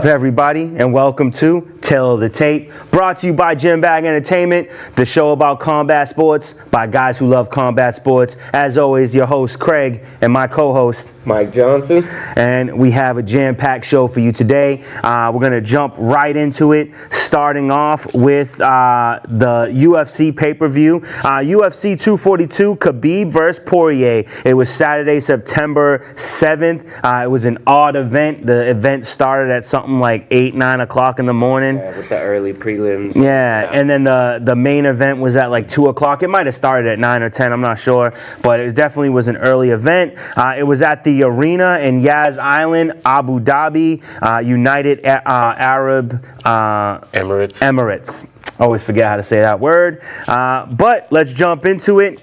up, everybody, and welcome to Tale of the Tape, brought to you by Gym Bag Entertainment, the show about combat sports by guys who love combat sports. As always, your host, Craig, and my co-host, Mike Johnson. And we have a jam-packed show for you today. We're going to jump right into it, starting off with the UFC pay-per-view. UFC 242, Khabib versus Poirier. It was Saturday, September 7th. It was an odd event. The event started at something like 8, 9 o'clock in the morning. Yeah, with the early prelims. Yeah, and then the main event was at like 2 o'clock. It might have started at 9 or 10, I'm not sure. But it definitely was an early event. It was at the arena in Yas Island, Abu Dhabi, United Arab Emirates. Always forget how to say that word. But let's jump into it.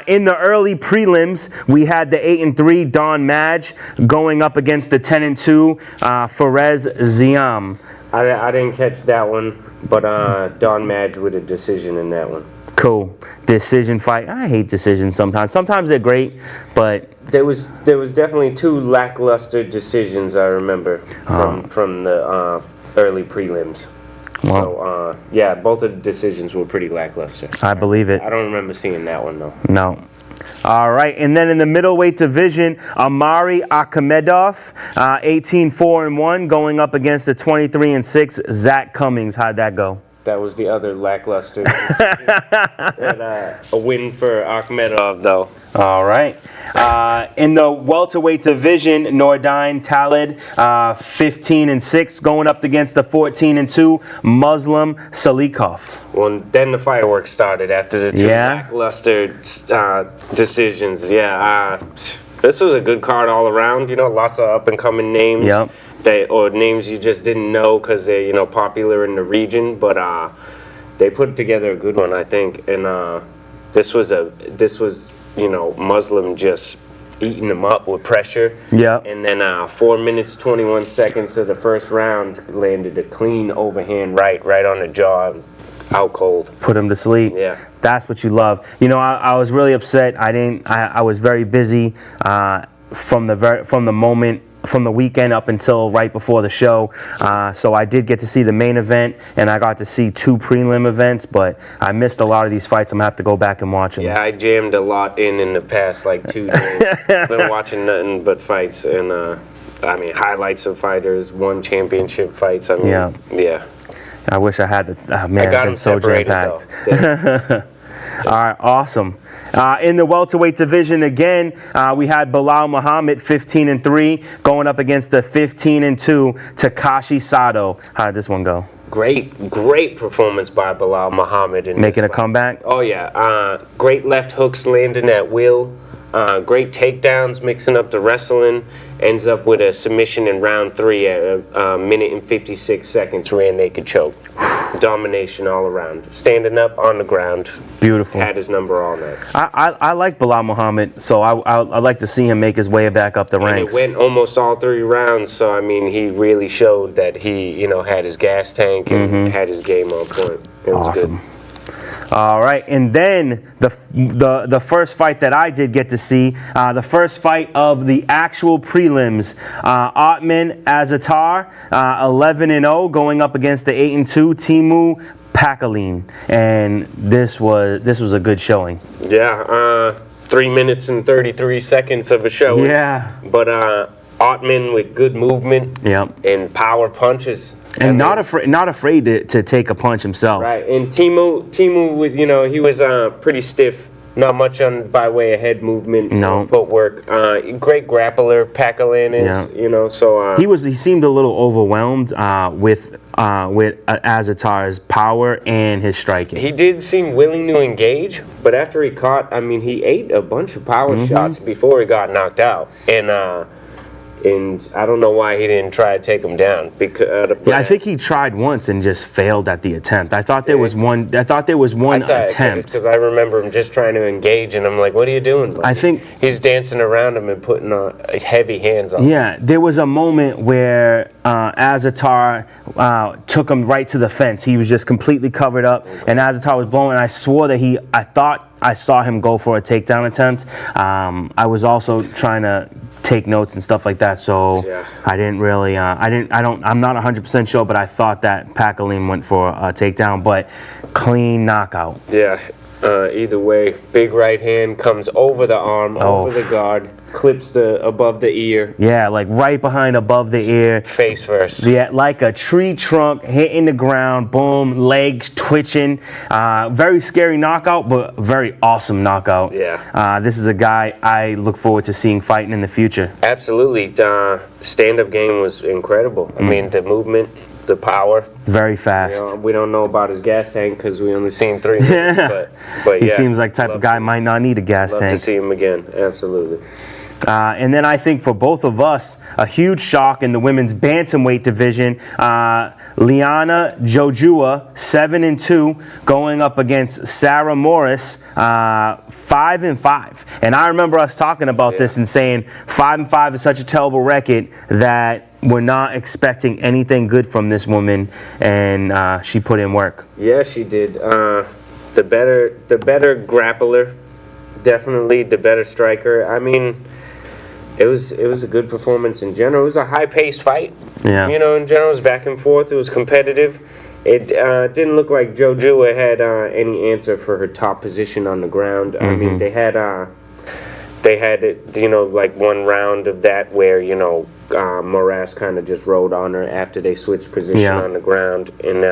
In the early prelims, we had the 8-3 Don Madge going up against the 10-2 Fares Ziam. I didn't catch that one, but Don Madge with a decision in that one. Cool. Decision fight. I hate decisions sometimes. Sometimes they're great, but there was definitely two lackluster decisions I remember from the early prelims. Wow. So, yeah, both of the decisions were pretty lackluster. I believe it. I don't remember seeing that one, though. No. All right, and then in the middleweight division, Amari Akhmedov, 18-4-1, going up against the 23-6 Zach Cummings. How'd that go? That was the other lackluster decision. And, a win for Akhmedov, though. All right. In the welterweight division, Nordine Talid, 15-6, going up against the 14-2 Muslim Salikov. Well, then the fireworks started after the two lackluster decisions. Yeah, this was a good card all around. You know, lots of up-and-coming names. Yep. Or names you just didn't know because they're, you know, popular in the region. But they put together a good one, I think. And this was you know, Muslim just eating them up with pressure. Yeah. And then 4 minutes, 21 seconds of the first round landed a clean overhand right on the jaw, out cold. Put him to sleep. Yeah. That's what you love. You know, I was really upset. I was very busy from the weekend up until right before the show. So I did get to see the main event, and I got to see 2 prelim events, but I missed a lot of these fights. I'm going to have to go back and watch them. Yeah, I jammed a lot in the past, like 2 days. Been watching nothing but fights and, highlights of fighters, won championship fights. I mean, yeah. I wish I had the, man, I got it's been so jam-packed. All right, awesome. In the welterweight division again, we had Bilal Muhammad, 15-3, going up against the 15-2 Takashi Sato. How did this one go? Great performance by Bilal Muhammad. Making a comeback? Oh, yeah. Great left hooks landing at will. Great takedowns, mixing up the wrestling. Ends up with a submission in round 3 at a minute and 56 seconds, rear naked choke. Domination all around. Standing up on the ground. Beautiful. Had his number all night. I like Bilal Muhammad, so I'd like to see him make his way back up the ranks. And it went almost all 3 rounds, so I mean, he really showed that he, you know, had his gas tank and had his game on point. It was awesome. Good. All right, and then the first fight that I did get to see, the first fight of the actual prelims, Otman Azatar, 11-0, going up against the 8-2 Timu Pakalin, and this was a good showing. Yeah, 3 minutes and 33 seconds of a show. Yeah, but Otman with good movement. Yep. And power punches. And not afraid to take a punch himself. Right, and Timu was, you know, he was pretty stiff, not much by way of head movement, footwork. Great grappler, Pakalin is, you know. So he seemed a little overwhelmed with Azatar's power and his striking. He did seem willing to engage, but after he caught, I mean, he ate a bunch of power shots before he got knocked out, and I don't know why he didn't try to take him down. Because I think he tried once and just failed at the attempt. I thought there was one attempt. Because I remember him just trying to engage, and I'm like, "What are you doing?" Like, I think he's dancing around him and putting heavy hands on him. Yeah, there was a moment where Azatar took him right to the fence. He was just completely covered up, and Azatar was blowing. And I swore that I thought I saw him go for a takedown attempt. I was also trying to take notes and stuff like that. So Yeah. I didn't really, I'm not 100% sure, but I thought that Pacquiao went for a takedown, but clean knockout. Yeah. Either way, big right hand comes over the arm, over the guard, clips above the ear. Yeah, like right behind above the ear. Face first. Yeah, like a tree trunk hitting the ground, boom, legs twitching. Very scary knockout, but very awesome knockout. Yeah. This is a guy I look forward to seeing fighting in the future. Absolutely. Stand-up game was incredible. I mean, the movement, the power. Very fast. You know, we don't know about his gas tank because we only seen 3 minutes. But He yeah, seems like type of guy might not need a gas love tank. to see him again. Absolutely. And then I think for both of us, a huge shock in the women's bantamweight division. Liana Jojua, 7-2, going up against Sarah Morris, 5-5. And I remember us talking about this and saying 5-5 is such a terrible record that we're not expecting anything good from this woman, and she put in work. Yeah, she did. The better grappler, definitely the better striker. I mean, it was a good performance in general. It was a high-paced fight. Yeah. You know, in general, it was back and forth. It was competitive. It didn't look like Jojua had any answer for her top position on the ground. I mean, they had it, you know, like one round of that where, you know, Moraes kind of just rode on her after they switched position on the ground. And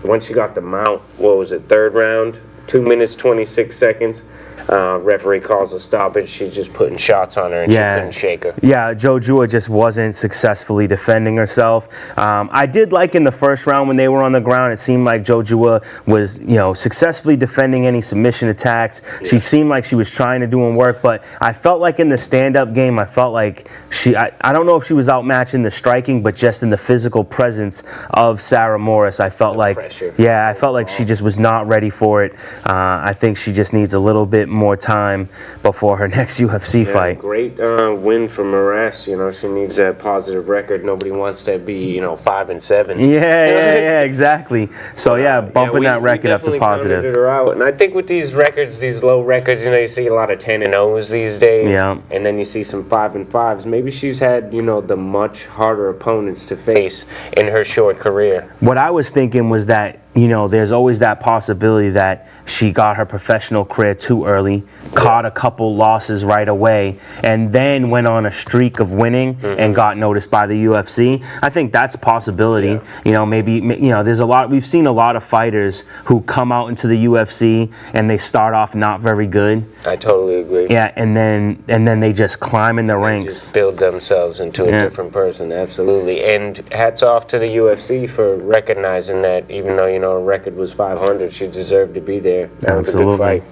once she got the mount, what was it, third round, 2 minutes, 26 seconds. Referee calls a stoppage. She's just putting shots on her and she couldn't shake her. Yeah, Jojua just wasn't successfully defending herself. I did like in the first round when they were on the ground, it seemed like Jojua was, you know, successfully defending any submission attacks. Yeah. She seemed like she was trying to do work, but I felt like in the stand-up game, I felt like I don't know if she was outmatched in the striking, but just in the physical presence of Sarah Morris, I felt like, pressure. Yeah, I felt like she just was not ready for it. I think she just needs a little bit more time before her next UFC fight. Great win for Moraes. You know, she needs that positive record. Nobody wants to be, you know, 5-7. Yeah, exactly. So bumping that record up to positive. Counted her out. And I think with these records, these low records, you know, you see a lot of 10-0s these days. Yeah. And then you see some 5-5s. Maybe she's had, you know, the much harder opponents to face in her short career. What I was thinking was that, you know, there's always that possibility that she got her professional career too early, caught a couple losses right away, and then went on a streak of winning and got noticed by the UFC. I think that's a possibility. Yeah. You know, maybe, you know, we've seen a lot of fighters who come out into the UFC and they start off not very good. I totally agree. Yeah, and then they just climb in the ranks. Just build themselves into a different person, absolutely. And hats off to the UFC for recognizing that, even though, you know, her record was 500, she deserved to be there. That was a good fight.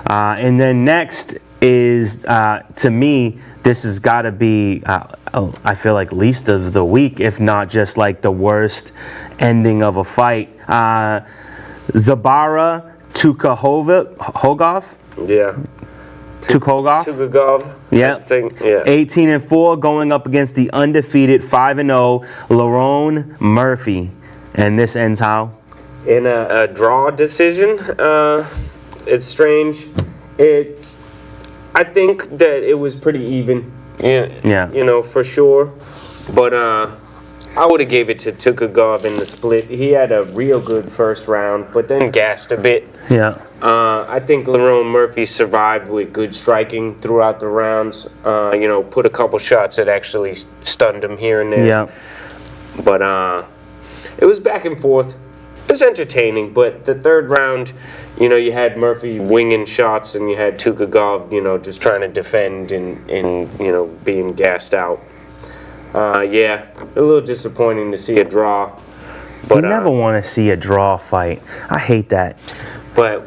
And then next is, to me, this has got to be, I feel like least of the week, if not just like the worst ending of a fight. Zabara Tukhugov. Yeah. Tukhugov. Yeah. 18-4, going up against the undefeated 5-0 Lerone Murphy. And this ends how? In a draw decision. It's strange. I think that it was pretty even. Yeah. You know, for sure. But I would have gave it to Tukhugov in the split. He had a real good first round, but then gassed a bit. Yeah. I think Lerone Murphy survived with good striking throughout the rounds. You know, put a couple shots that actually stunned him here and there. Yeah. But it was back and forth. It was entertaining, but the third round, you know, you had Murphy winging shots and you had Tukhugov, you know, just trying to defend and you know, being gassed out. A little disappointing to see a draw. But, you never want to see a draw fight. I hate that. But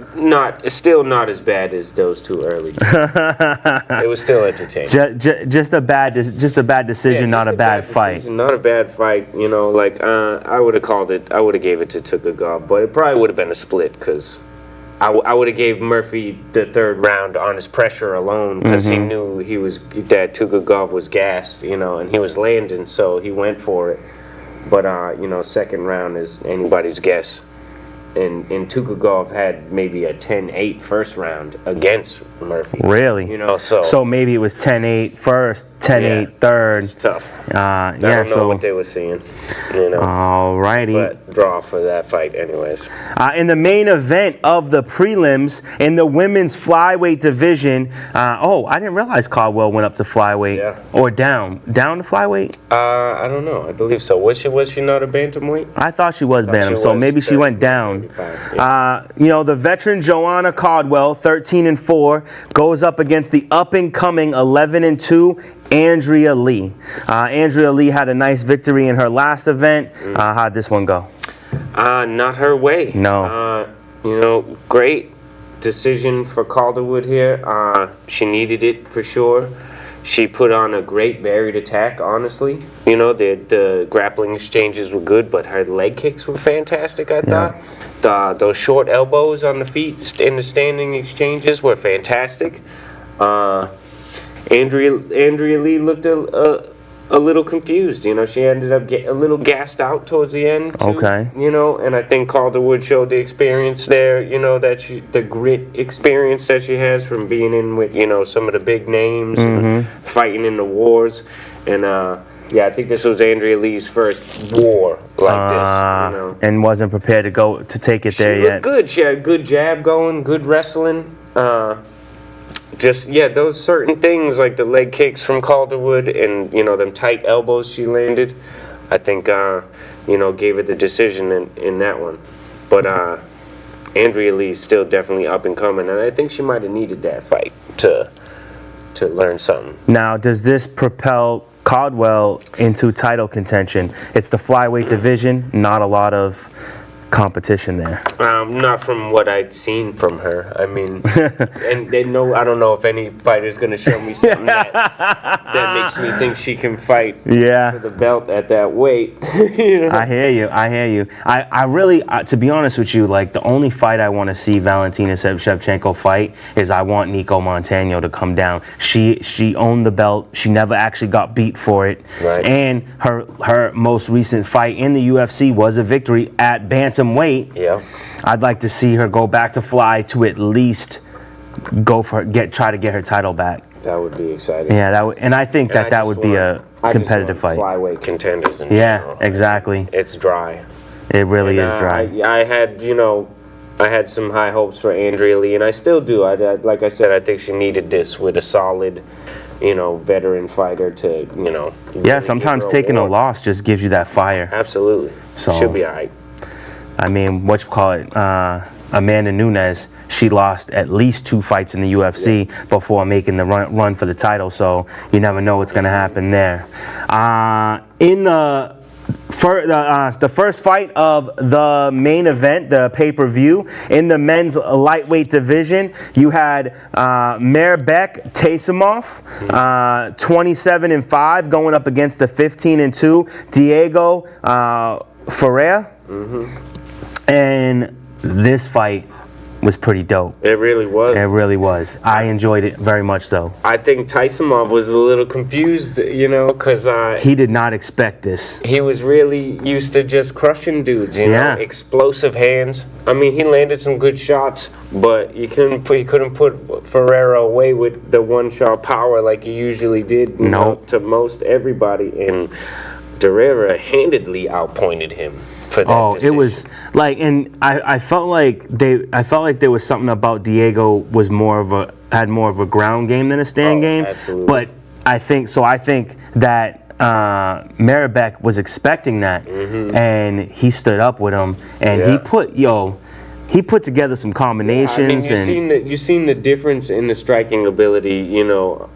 still not as bad as those two early. It was still entertaining. Just a bad decision, not a bad fight. Not a bad fight, you know. Like I would have called it. I would have gave it to Tukhugov, but it probably would have been a split because I would have gave Murphy the third round on his pressure alone because he knew that Tukhugov was gassed, you know, and he was landing, so he went for it. But you know, second round is anybody's guess. and Tukagov had maybe a 10-8 first round against Murphy. Really? You know, so maybe it was 10-8 first, 10-8 third. It's tough. I don't know what they were seeing. You know. Alrighty. But draw for that fight, anyways. In the main event of the prelims in the women's flyweight division, I didn't realize Caldwell went up to flyweight. Yeah. Or down to flyweight. I don't know. I believe so. Was she not a bantamweight? I thought she was bantam, so maybe she went down. Yeah. The veteran Joanna Caldwell, 13-4, goes up against the up-and-coming 11-2 Andrea Lee. Andrea Lee had a nice victory in her last event. How'd this one go? Not her way. No. Great decision for Calderwood here. She needed it for sure. She put on a great varied attack, honestly. The grappling exchanges were good, but her leg kicks were fantastic, I thought. Those short elbows on the feet in the standing exchanges were fantastic. Andrea Lee looked a little confused. She ended up getting a little gassed out towards the end, too. Okay. And I think Calderwood showed the experience there, the grit experience that she has from being in with, some of the big names, and fighting in the wars. And, I think this was Andrea Lee's first war like this, And wasn't prepared to take it there yet. She looked good. She had a good jab going, good wrestling. Those certain things like the leg kicks from Calderwood and, them tight elbows she landed, I think, gave her the decision in that one. But Andrea Lee's still definitely up and coming, and I think she might have needed that fight to learn something. Now, does this propel Caldwell into title contention? It's the flyweight division, not a lot of competition there. Not from what I'd seen from her. I mean, I don't know if any fighter's going to show me something that makes me think she can fight for the belt at that weight. I hear you. I really, to be honest with you, like the only fight I want to see Valentina Shevchenko fight is I want Nico Montano to come down. She owned the belt. She never actually got beat for it. Right. And her most recent fight in the UFC was a victory at bantamweight. Yeah. I'd like to see her go back to fly to at least try to get her title back. That would be exciting. Yeah, and I think that would be a competitive fight. Flyweight contenders in general. Exactly. It's dry. It really is dry. I had some high hopes for Andrea Lee, and I still do. Like I said, I think she needed this with a solid, veteran fighter to, really sometimes taking a loss just gives you that fire. Absolutely. So she'll be all right. I mean, Amanda Nunes, she lost at least 2 fights in the UFC before making the run for the title, so you never know what's going to happen there. In the first fight of the main event, the pay-per-view, in the men's lightweight division, you had Mairbek Taisimov, 27-5, going up against the 15-2 Diego Ferreira. And this fight was pretty dope. It really was. It really was. I enjoyed it very much so. I think Taisimov was a little confused, because he did not expect this. He was really used to just crushing dudes, explosive hands. I mean, he landed some good shots, but he couldn't put Ferreira away with the one-shot power like he usually did to most everybody. And Ferreira handedly outpointed him. It was like, and I felt like there was something about Diego was had more of a ground game than a stand game. Absolutely. But I think that Mairbek was expecting that, and he stood up with him, and he put together some combinations. You've seen the difference in the striking ability.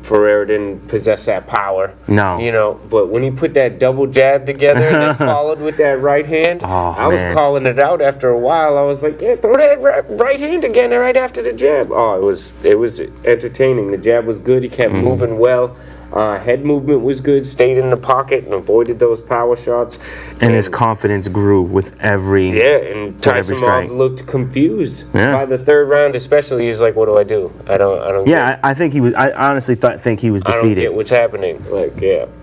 Ferreira didn't possess that power. No. But when he put that double jab together and then followed with that right hand, I was calling it out after a while. I was like, throw that right hand again right after the jab. It was entertaining. The jab was good. He kept moving well. Head movement was good, stayed in the pocket and avoided those power shots. And his confidence grew with every and Taisimov looked confused by the third round, especially. He's like, "What do I do? I don't." Yeah, I think he was. I honestly think he was defeated. I don't get what's happening.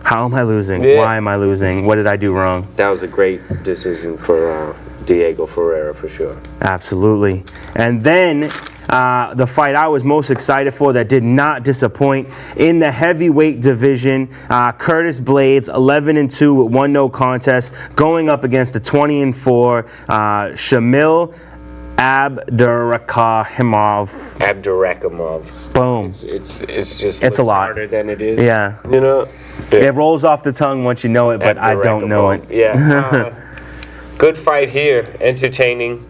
How am I losing? Why am I losing? What did I do wrong? That was a great decision for Diego Ferreira for sure. Absolutely. And then the fight I was most excited for that did not disappoint in the heavyweight division, Curtis Blades, 11-2 with 1 no contest, going up against the 20-4 Shamil Abdurakhimov. Boom. It's just It's a lot harder than it is. Yeah. You know. It rolls off the tongue once you know it, but I don't know it. Yeah. Good fight here. Entertaining.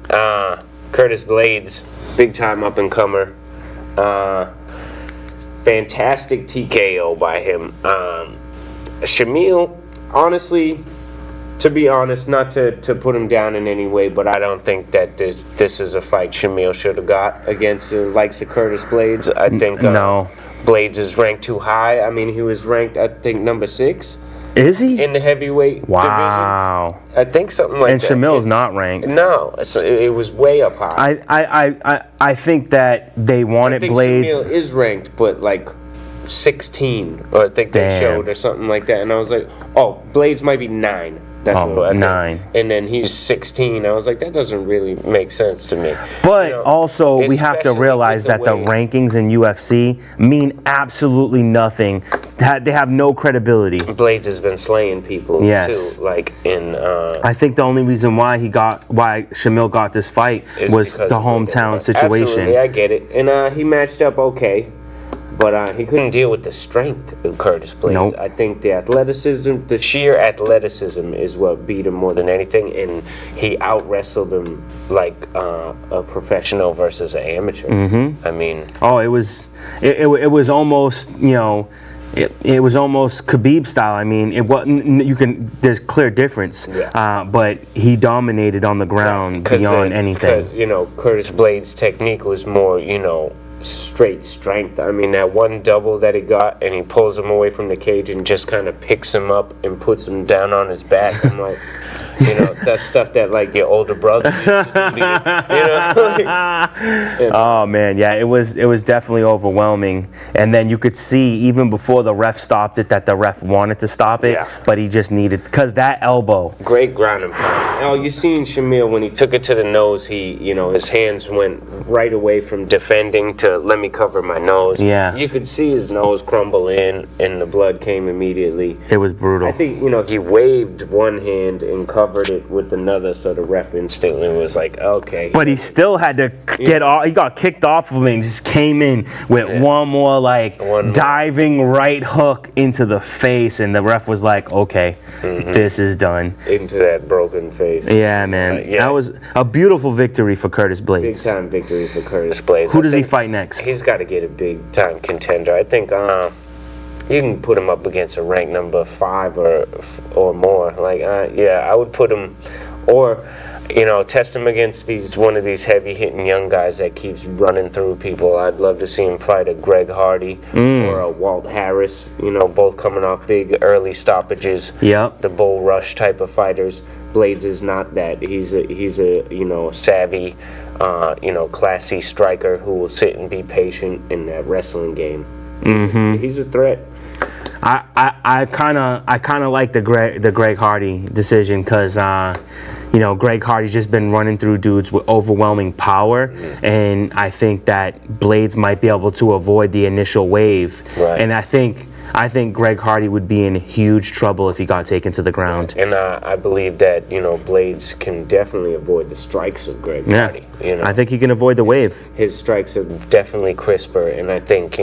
Curtis Blades, big time up and comer. Fantastic TKO by him. Shamil, honestly, to be honest, not to put him down in any way, but I don't think that this is a fight Shamil should have got against the likes of Curtis Blades. I think no. Blades is ranked too high. I mean, he was ranked, I think, number 6. Is he? In the heavyweight Wow. division. I think something like that. And Shamil's not ranked. No, it was way up high. I think that they wanted Blades. Shamil is ranked, but like 16, or I think they showed, or something like that. And I was like, oh, Blades might be 9. That's what I think. 9. And then he's 16. I was like, that doesn't really make sense to me. But also, we have to especially realize with that the rankings in UFC mean absolutely nothing. They have no credibility. Blades has been slaying people Yes. too. Like in. I think the only reason why Shamil got this fight was the hometown situation. Absolutely, I get it. And he matched up okay. But he couldn't deal with the strength of Curtis Blades. Nope. I think the athleticism, the sheer athleticism is what beat him more than anything. And he out-wrestled him like a professional versus an amateur. Mm-hmm. I mean... Oh, it was almost, you know... It was almost Khabib style. I mean, it wasn't. There's clear difference, but he dominated on the ground beyond anything. Because Curtis Blades' technique was more, straight strength. I mean, that one double that he got, and he pulls him away from the cage and just kind of picks him up and puts him down on his back. I'm like, that's stuff that like your older brother used to do. Oh man, yeah, it was definitely overwhelming. And then you could see even before the ref stopped it that the ref wanted to stop it, but he just needed, because that elbow. Great ground and pound. Oh, you seen Shamil when he took it to the nose? He, his hands went right away from defending to let me cover my nose. Yeah, you could see his nose crumble in, and the blood came immediately. It was brutal. I think he waved one hand and covered it with another, so the ref instantly was like, okay. But he still had to get off. He got kicked off of it and just came in with one more diving right hook into the face, and the ref was like, okay, this is done. Into that broken face. Yeah, man. That was a beautiful victory for Curtis Blades. Big time victory for Curtis Blades. Who does he fight next? He's got to get a big time contender. I think you can put him up against a ranked number 5 or more. I would put him, or test him against one of these heavy hitting young guys that keeps running through people. I'd love to see him fight a Greg Hardy or a Walt Harris. Both coming off big early stoppages. Yep. The bull rush type of fighters. Blades is not that. He's a savvy, classy striker who will sit and be patient in that wrestling game. He's a threat. I kind of like the Greg Hardy decision, because Greg Hardy's just been running through dudes with overwhelming power, and I think that Blades might be able to avoid the initial wave. Right. And I think Greg Hardy would be in huge trouble if he got taken to the ground. And I believe that Blades can definitely avoid the strikes of Greg Hardy. I think he can avoid the wave. His strikes are definitely crisper, and I think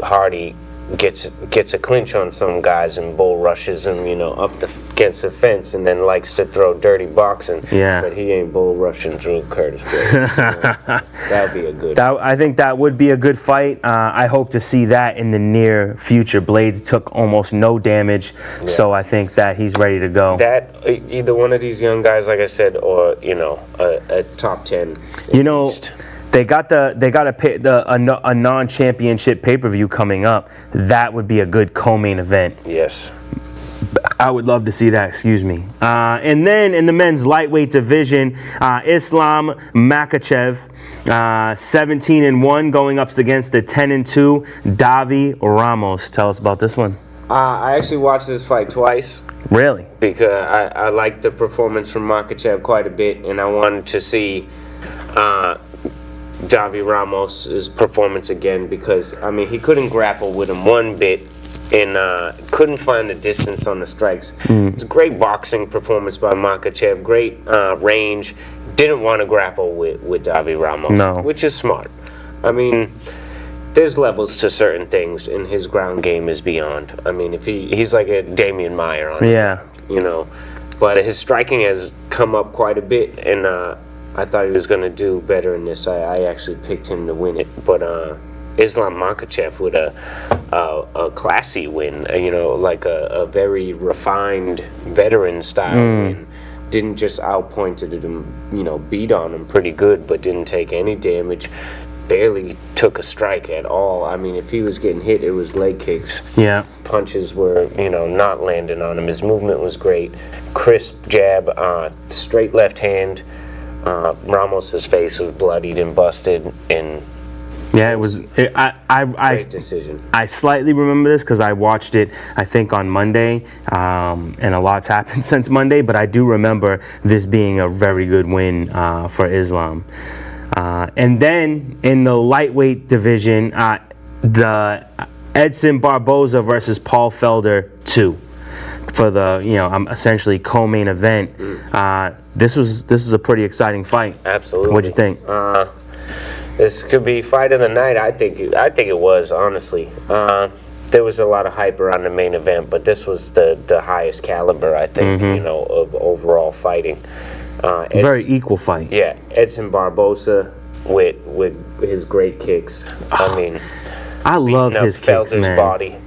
Hardy gets a clinch on some guys and bull rushes him, up against the fence, and then likes to throw dirty boxing. Yeah. But he ain't bull rushing through Curtis Blades. That would be a good. I think that would be a good fight. I hope to see that in the near future. Blades took almost no damage, so I think that he's ready to go. That either one of these young guys, like I said, or a top 10. They got a non-championship pay-per-view coming up. That would be a good co-main event. Yes. I would love to see that, excuse me. And then in the men's lightweight division, Islam Makhachev, 17-1, going up against the 10-2 Davi Ramos. Tell us about this one. I actually watched this fight twice. Really? Because I liked the performance from Makhachev quite a bit, and I wanted to see Javi Ramos' performance again because, I mean, he couldn't grapple with him one bit and couldn't find the distance on the strikes. It was a great boxing performance by Makhachev, great range. Didn't want to grapple with Javi Ramos, which is smart. I mean, there's levels to certain things, and his ground game is beyond. I mean, if he's like a Damian Maia on it, you know. But his striking has come up quite a bit, and I thought he was going to do better in this. I actually picked him to win it, but Islam Makhachev with a classy win, you know, like a very refined veteran style win. Didn't just outpointed him, you know, beat on him pretty good, but didn't take any damage. Barely took a strike at all. I mean, if he was getting hit, it was leg kicks. Yeah. Punches were, you know, not landing on him. His movement was great. Crisp jab, straight left hand. Ramos's face was bloodied and busted, and yeah, it was. Great decision. I slightly remember this because I watched it, I think, on Monday, and a lot's happened since Monday. But I do remember this being a very good win for Islam. And then in the lightweight division, the Edson Barboza versus Paul Felder 2 for the, you know, essentially co-main event. This was a pretty exciting fight. Absolutely. What'd you think? This could be fight of the night. I think it was, honestly. There was a lot of hype around the main event, but this was the highest caliber, I think, you know, of overall fighting. Very equal fight. Yeah, Edson Barboza with his great kicks. I mean, I love his kicks, Felder's man. body.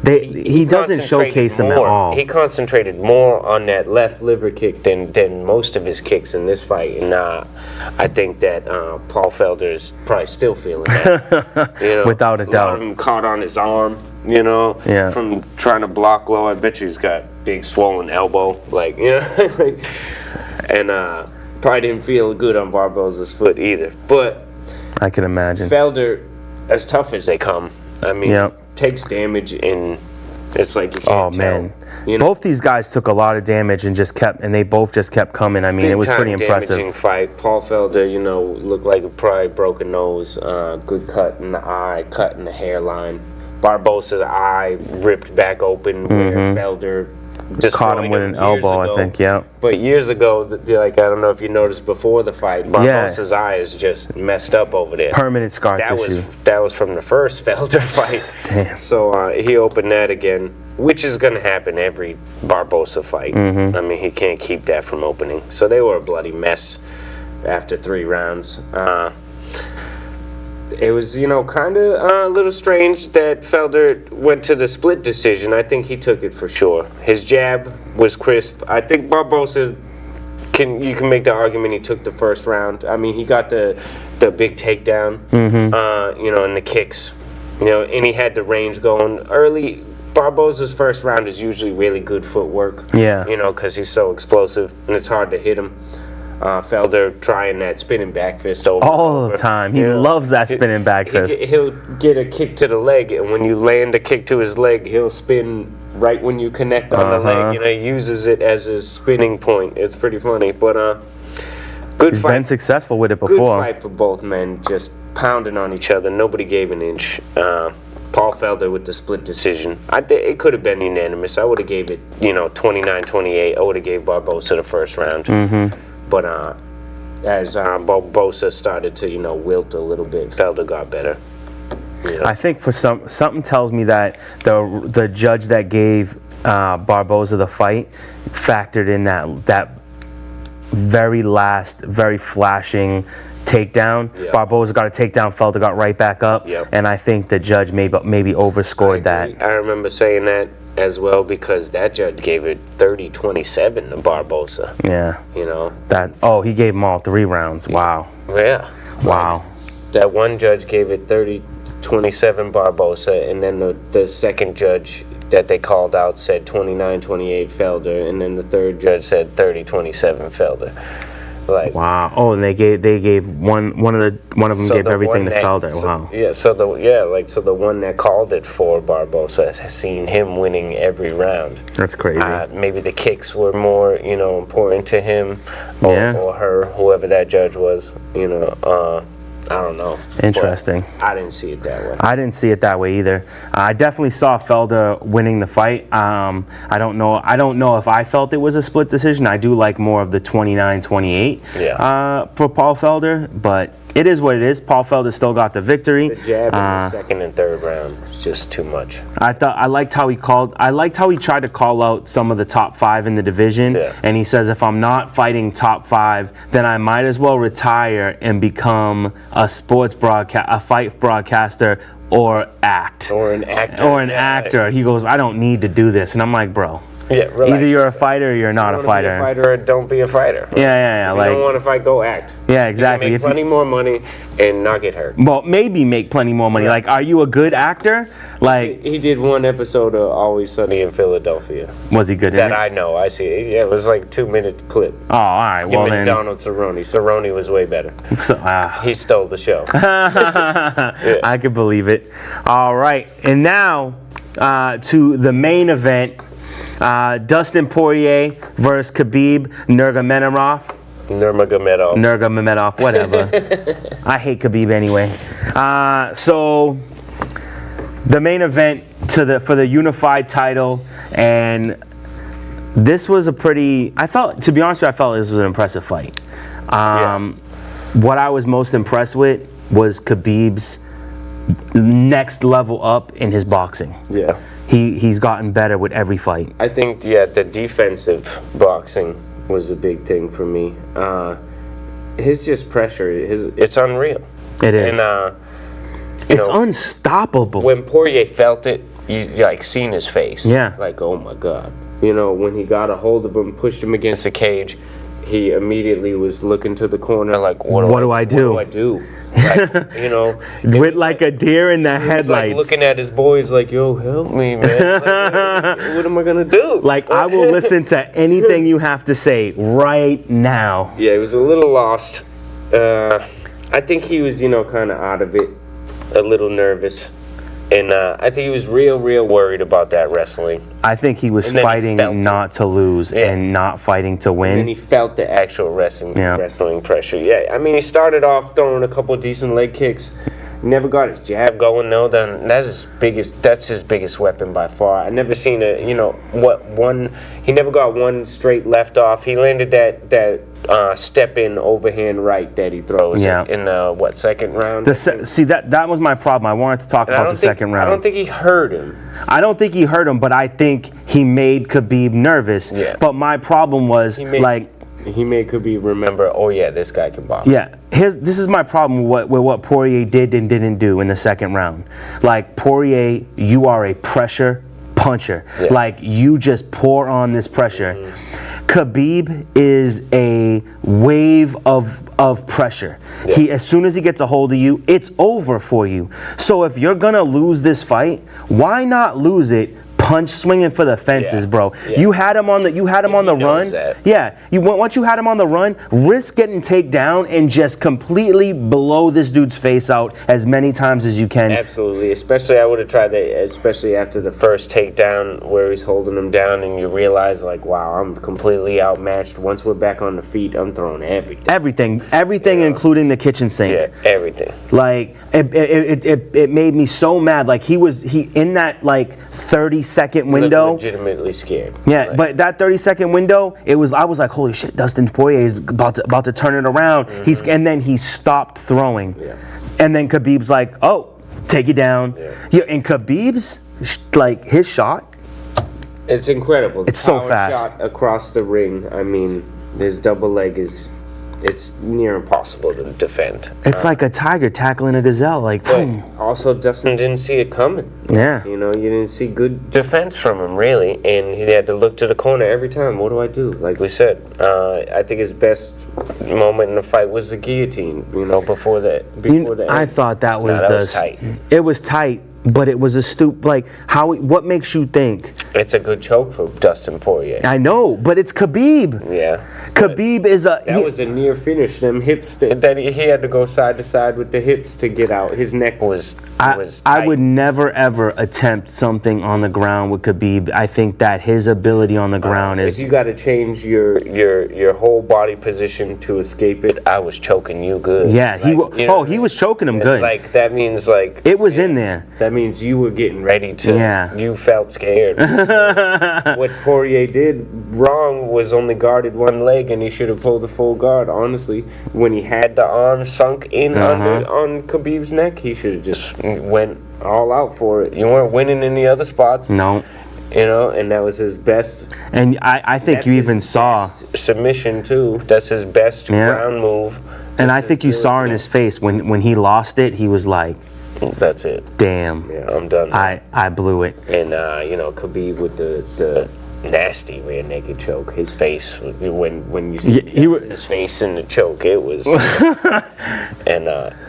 He doesn't showcase them at all. He concentrated more on that left liver kick than most of his kicks in this fight, and I think that Paul Felder is probably still feeling that. You know, without a doubt. A lot of him caught on his arm, you know, from trying to block low. I bet you he's got big swollen elbow, like, you know, and probably didn't feel good on Barboza's foot either. But I can imagine. Felder, as tough as they come, I mean, takes damage, and it's like you can't tell. You know? Both these guys took a lot of damage and they both just kept coming. I mean, it was pretty impressive. Damaging fight. Paul Felder, you know, looked like a probably broken nose, good cut in the eye, cut in the hairline. Barboza's eye ripped back open where Felder just caught him with an elbow, I think, But years ago, like, I don't know if you noticed before the fight, Barboza's eye is just messed up over there. Permanent scar tissue. That was from the first Felder fight. Damn. So he opened that again, which is going to happen every Barboza fight. I mean, he can't keep that from opening. So they were a bloody mess after 3 rounds. It was, you know, kind of a little strange that Felder went to the split decision. I think he took it for sure. His jab was crisp. I think Barboza, you can make the argument he took the first round. I mean, he got the big takedown, you know, and the kicks, you know, and he had the range going early. Barboza's first round is usually really good footwork, you know, because he's so explosive and it's hard to hit him. Felder trying that spinning back fist over all the time. He loves that spinning back fist. He'll get a kick to the leg, and when you land a kick to his leg, he'll spin right when you connect on the leg. You know, he uses it as his spinning point. It's pretty funny, but good He's fight. Been successful with it before. Good fight for both men, just pounding on each other. Nobody gave an inch. Paul Felder with the split decision. I think it could have been unanimous. I would have gave it, you know, 29-28. I would have gave Barboza the first round. But as Barboza started to, you know, wilt a little bit, Felder got better. You know? I think for something tells me that the judge that gave Barboza the fight factored in that very last, very flashing takedown. Barboza got a takedown, Felder got right back up, and I think the judge maybe overscored that. I remember saying that as well, because that judge gave it 30-27 to Barboza. Yeah. You he know? gave them all 3 rounds. Wow. Yeah. Wow. That one judge gave it 30-27 Barboza, and then the second judge that they called out said 29-28 Felder, and then the third judge said 30-27 Felder. Like, wow. Oh, and they gave one of them so gave the everything one to that- Felder. so- Wow. Yeah, so the one that called it for Barbosa has seen him winning every round. That's crazy. Maybe the kicks were more, important to him, or, Yeah. or her, whoever that judge was. I don't know. Interesting. But I didn't see it that way. I didn't see it that way either. I definitely saw Felder winning the fight. I don't know if I felt it was a split decision. I do like more of the 29-28 for Paul Felder, but it is what it is. Paul Felder still got the victory. The jab in the second and third round was just too much. I liked how he tried to call out some of the top 5 in the division, and he says if I'm not fighting top 5, then I might as well retire and become a fight broadcaster or act. Or an actor. He goes, I don't need to do this, and I'm like, bro. Yeah, relax. Either you're a fighter or you're not a fighter. Be a fighter or don't be a fighter. Yeah. If you don't want to fight, go act. Yeah, exactly. You can make plenty more money and not get hurt. Well, maybe make plenty more money. Like, are you a good actor? Like, he did one episode of Always Sunny in Philadelphia. Was he good in that it? I know. I see it. Yeah, it was like 2-minute clip. Oh, all right. Well, Him then. and Donald Cerrone. Cerrone was way better. He stole the show. I could believe it. All right. And now to the main event. Dustin Poirier versus Khabib Nurmagomedov. Nurmagomedov, whatever. I hate Khabib anyway. So the main event for the unified title, and this was to be honest with you, I felt this was an impressive fight. What I was most impressed with was Khabib's next level up in his boxing. Yeah. He's gotten better with every fight. I think, the defensive boxing was a big thing for me. His just pressure, it's unreal. It is. And, it's unstoppable. When Poirier felt it, you seen his face. Yeah. Like, oh my God. When he got a hold of him, pushed him against the cage, he immediately was looking to the corner like, what do I do? What do I do? Like, with like a deer in the headlights. Like looking at his boys like, yo, help me, man. Like, what am I going to do? Like, I will listen to anything you have to say right now. Yeah, he was a little lost. I think he was, kind of out of it, a little nervous. And I think he was real worried about that wrestling. I think he was fighting not to lose and not fighting to win. And then he felt the actual wrestling pressure. Yeah, I mean, he started off throwing a couple decent leg kicks. Never got his jab going though. Then that's his biggest weapon by far. I never seen he never got one straight left off. He landed that step in overhand right that he throws in the second round. That was my problem. I wanted to talk about the second round. I don't think he hurt him. I don't think he hurt him, but I think he made Khabib nervous. Yeah. But my problem was he made Khabib remember, oh yeah, this guy can box. Yeah, this is my problem with what Poirier did and didn't do in the second round. Like, Poirier, you are a pressure puncher. Yeah. Like, you just pour on this pressure. Khabib is a wave of pressure. Yeah. As soon as he gets a hold of you, it's over for you. So if you're gonna lose this fight, why not lose it swinging for the fences, bro? Yeah. You had him on the run. Yeah. Once you had him on the run, risk getting taken down and just completely blow this dude's face out as many times as you can. Absolutely. Especially, I would have tried that, especially after the first takedown where he's holding him down and you realize, like, wow, I'm completely outmatched. Once we're back on the feet, I'm throwing everything. Everything, including the kitchen sink. Yeah, everything. Like, it made me so mad. Like, he in that, like, 30-second window. Legitimately scared. Yeah, but that 30-second window, I was like, holy shit, Dustin Poirier is about to turn it around. Mm-hmm. And then he stopped throwing. Yeah. And then Khabib's like, oh, take it down. Yeah, and Khabib's, like, his shot. It's incredible. It's so fast. Shot across the ring. I mean, his double leg it's near impossible to defend. It's like a tiger tackling a gazelle. Like, boom. Also, Dustin didn't see it coming. Yeah. You didn't see good defense from him, really. And he had to look to the corner every time. What do I do? Like we said, I think his best moment in the fight was the guillotine, before the end. I thought that was was tight. It was tight. But it was a like, what makes you think? It's a good choke for Dustin Poirier. I know, but it's Khabib. Yeah. Khabib is a... That was a near finish. Them hips, that he had to go side to side with the hips to get out. His neck was tight. I would never, ever attempt something on the ground with Khabib. I think that his ability on the ground is... If you got to change your whole body position to escape it, I was choking you good. Yeah, he was choking him good. Like, that means, like... It was in there. That means you were getting ready to... Yeah. You felt scared. What Poirier did wrong was only guarded one leg, and he should have pulled the full guard. Honestly, when he had the arm sunk in on Khabib's neck, he should have just went all out for it. You weren't winning in the other spots. No. You know, and that was his best. And I think you even saw... submission, too. That's his best ground move. And I think you saw in his face when he lost it, he was like... That's it. Damn. Yeah, I'm done. I blew it. And Khabib with the nasty rear naked choke. His face, when you see his face in the choke, it was, and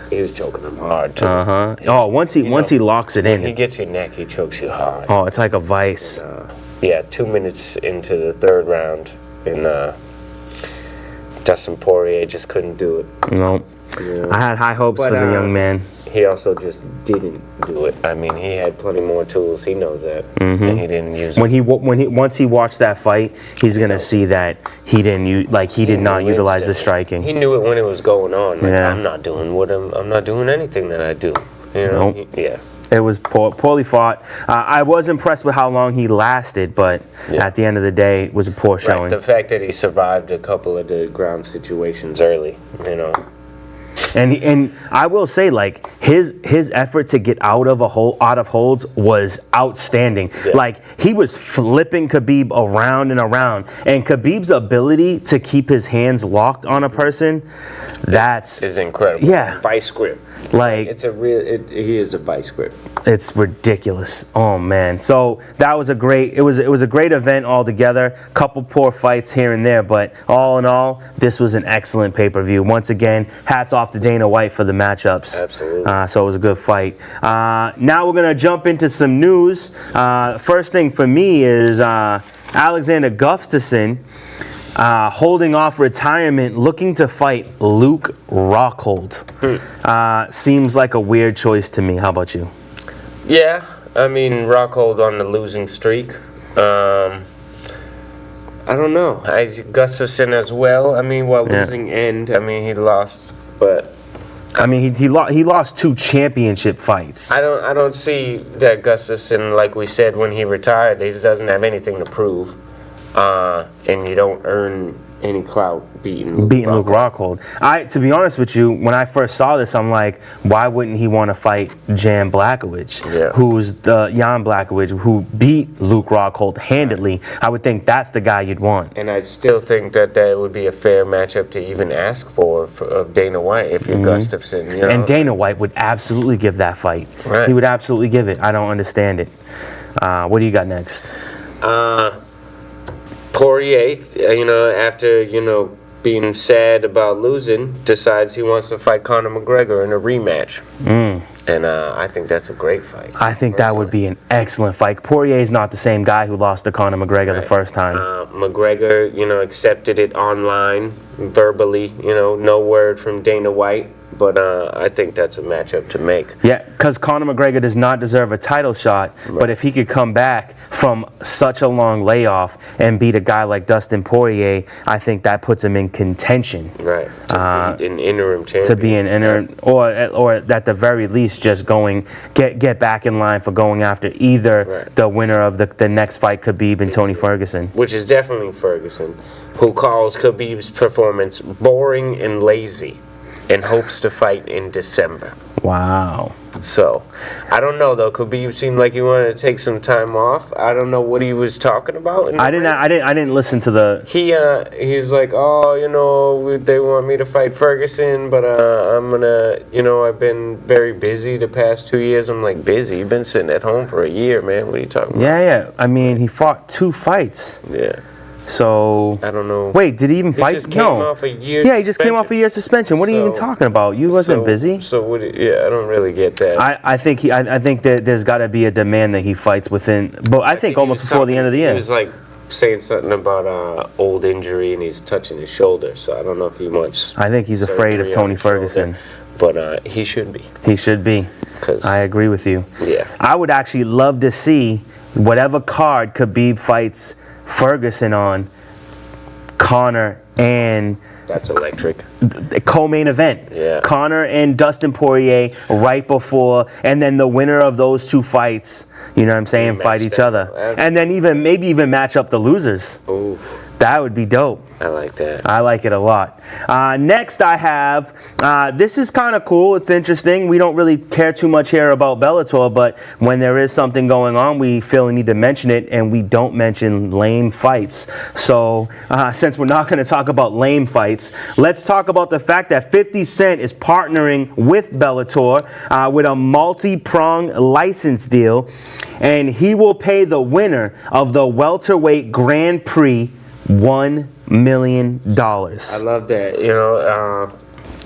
he was choking him hard too. Oh, once he locks it in, he gets your neck, he chokes you hard. Oh, it's like a vice. And, 2 minutes into the third round, and Dustin Poirier just couldn't do it. No, I had high hopes for the young man. He also just didn't do it. I mean, he had plenty more tools. He knows that, and he didn't use them. Once he watched that fight, he's gonna see that he did not utilize the striking. He knew it when it was going on. Like, I'm not doing anything that I do. You know? Nope. Yeah. It was poorly fought. I was impressed with how long he lasted, but at the end of the day, it was a poor showing. The fact that he survived a couple of the ground situations early, you know. And I will say, like, his effort to get out of holds was outstanding. Yeah. Like, he was flipping Khabib around and around, and Khabib's ability to keep his hands locked on a person, is incredible. Yeah, vice grip. Like, he is a vice grip. It's ridiculous. Oh man. So that was a great event altogether. Couple poor fights here and there, but all in all, this was an excellent pay-per-view. Once again, hats off to Dana White for the matchups. Absolutely. So it was a good fight. Now we're gonna jump into some news. First thing for me is Alexander Gustafsson holding off retirement, looking to fight Luke Rockhold. Seems like a weird choice to me. How about you? Yeah, I mean, Rockhold on the losing streak. I don't know. Gustafsson as well. I mean, losing end. I mean, he lost, but I mean, he lost 2 championship fights. I don't see that Gustafsson, like we said when he retired, he doesn't have anything to prove. And you don't earn any clout beating Luke Rockhold. To be honest with you, when I first saw this, I'm like, why wouldn't he want to fight Jan Blachowicz, who's the Jan Blachowicz, who beat Luke Rockhold handedly? I would think that's the guy you'd want. And I still think that would be a fair matchup to even ask for of Dana White if you're Gustafsson. You know? And Dana White would absolutely give that fight. Right. He would absolutely give it. I don't understand it. What do you got next? Poirier, after, being sad about losing, decides he wants to fight Conor McGregor in a rematch. And I think that's a great fight. I think that would be an excellent fight. Poirier's not the same guy who lost to Conor McGregor the first time. McGregor, accepted it online, verbally, no word from Dana White. But I think that's a matchup to make. Yeah, because Conor McGregor does not deserve a title shot. Right. But if he could come back from such a long layoff and beat a guy like Dustin Poirier, I think that puts him in contention. Right. To be an interim champion. To be an interim, or at the very least, just get back in line for going after either the winner of the next fight, Khabib and Tony Ferguson. Which is definitely Ferguson, who calls Khabib's performance boring and lazy, and hopes to fight in December. Wow. So, I don't know though. Khabib seemed like he wanted to take some time off. I don't know what he was talking about. I didn't listen to the. He's like, they want me to fight Ferguson, but I'm gonna, I've been very busy the past 2 years. I'm like, busy? You've been sitting at home for a year, man. What are you talking about? Yeah. I mean, he fought 2 fights. Yeah. So I don't know. Wait, did he even fight? Just came off a year Yeah, he just came off a year suspension. What are you even talking about? You wasn't busy. So what? Yeah, I don't really get that. I think that there's got to be a demand that he fights within. But I think almost before the end of the year. He was like saying something about old injury and he's touching his shoulder. So I don't know if he wants. I think he's afraid of Tony Ferguson. But he should be. He should be. I agree with you. Yeah. I would actually love to see whatever card Khabib fights Ferguson on, Conor and that's electric. The co-main event. Yeah. Conor and Dustin Poirier right before, and then the winner of those two fights, you know what I'm saying, fight each other. And then maybe even match up the losers. Ooh. That would be dope. I like that. I like it a lot. Next I have, this is kind of cool. It's interesting. We don't really care too much here about Bellator, but when there is something going on, we feel we need to mention it, and we don't mention lame fights. So since we're not going to talk about lame fights, let's talk about the fact that 50 Cent is partnering with Bellator with a multi-pronged license deal, and he will pay the winner of the welterweight Grand Prix $1 million. I love that. You know,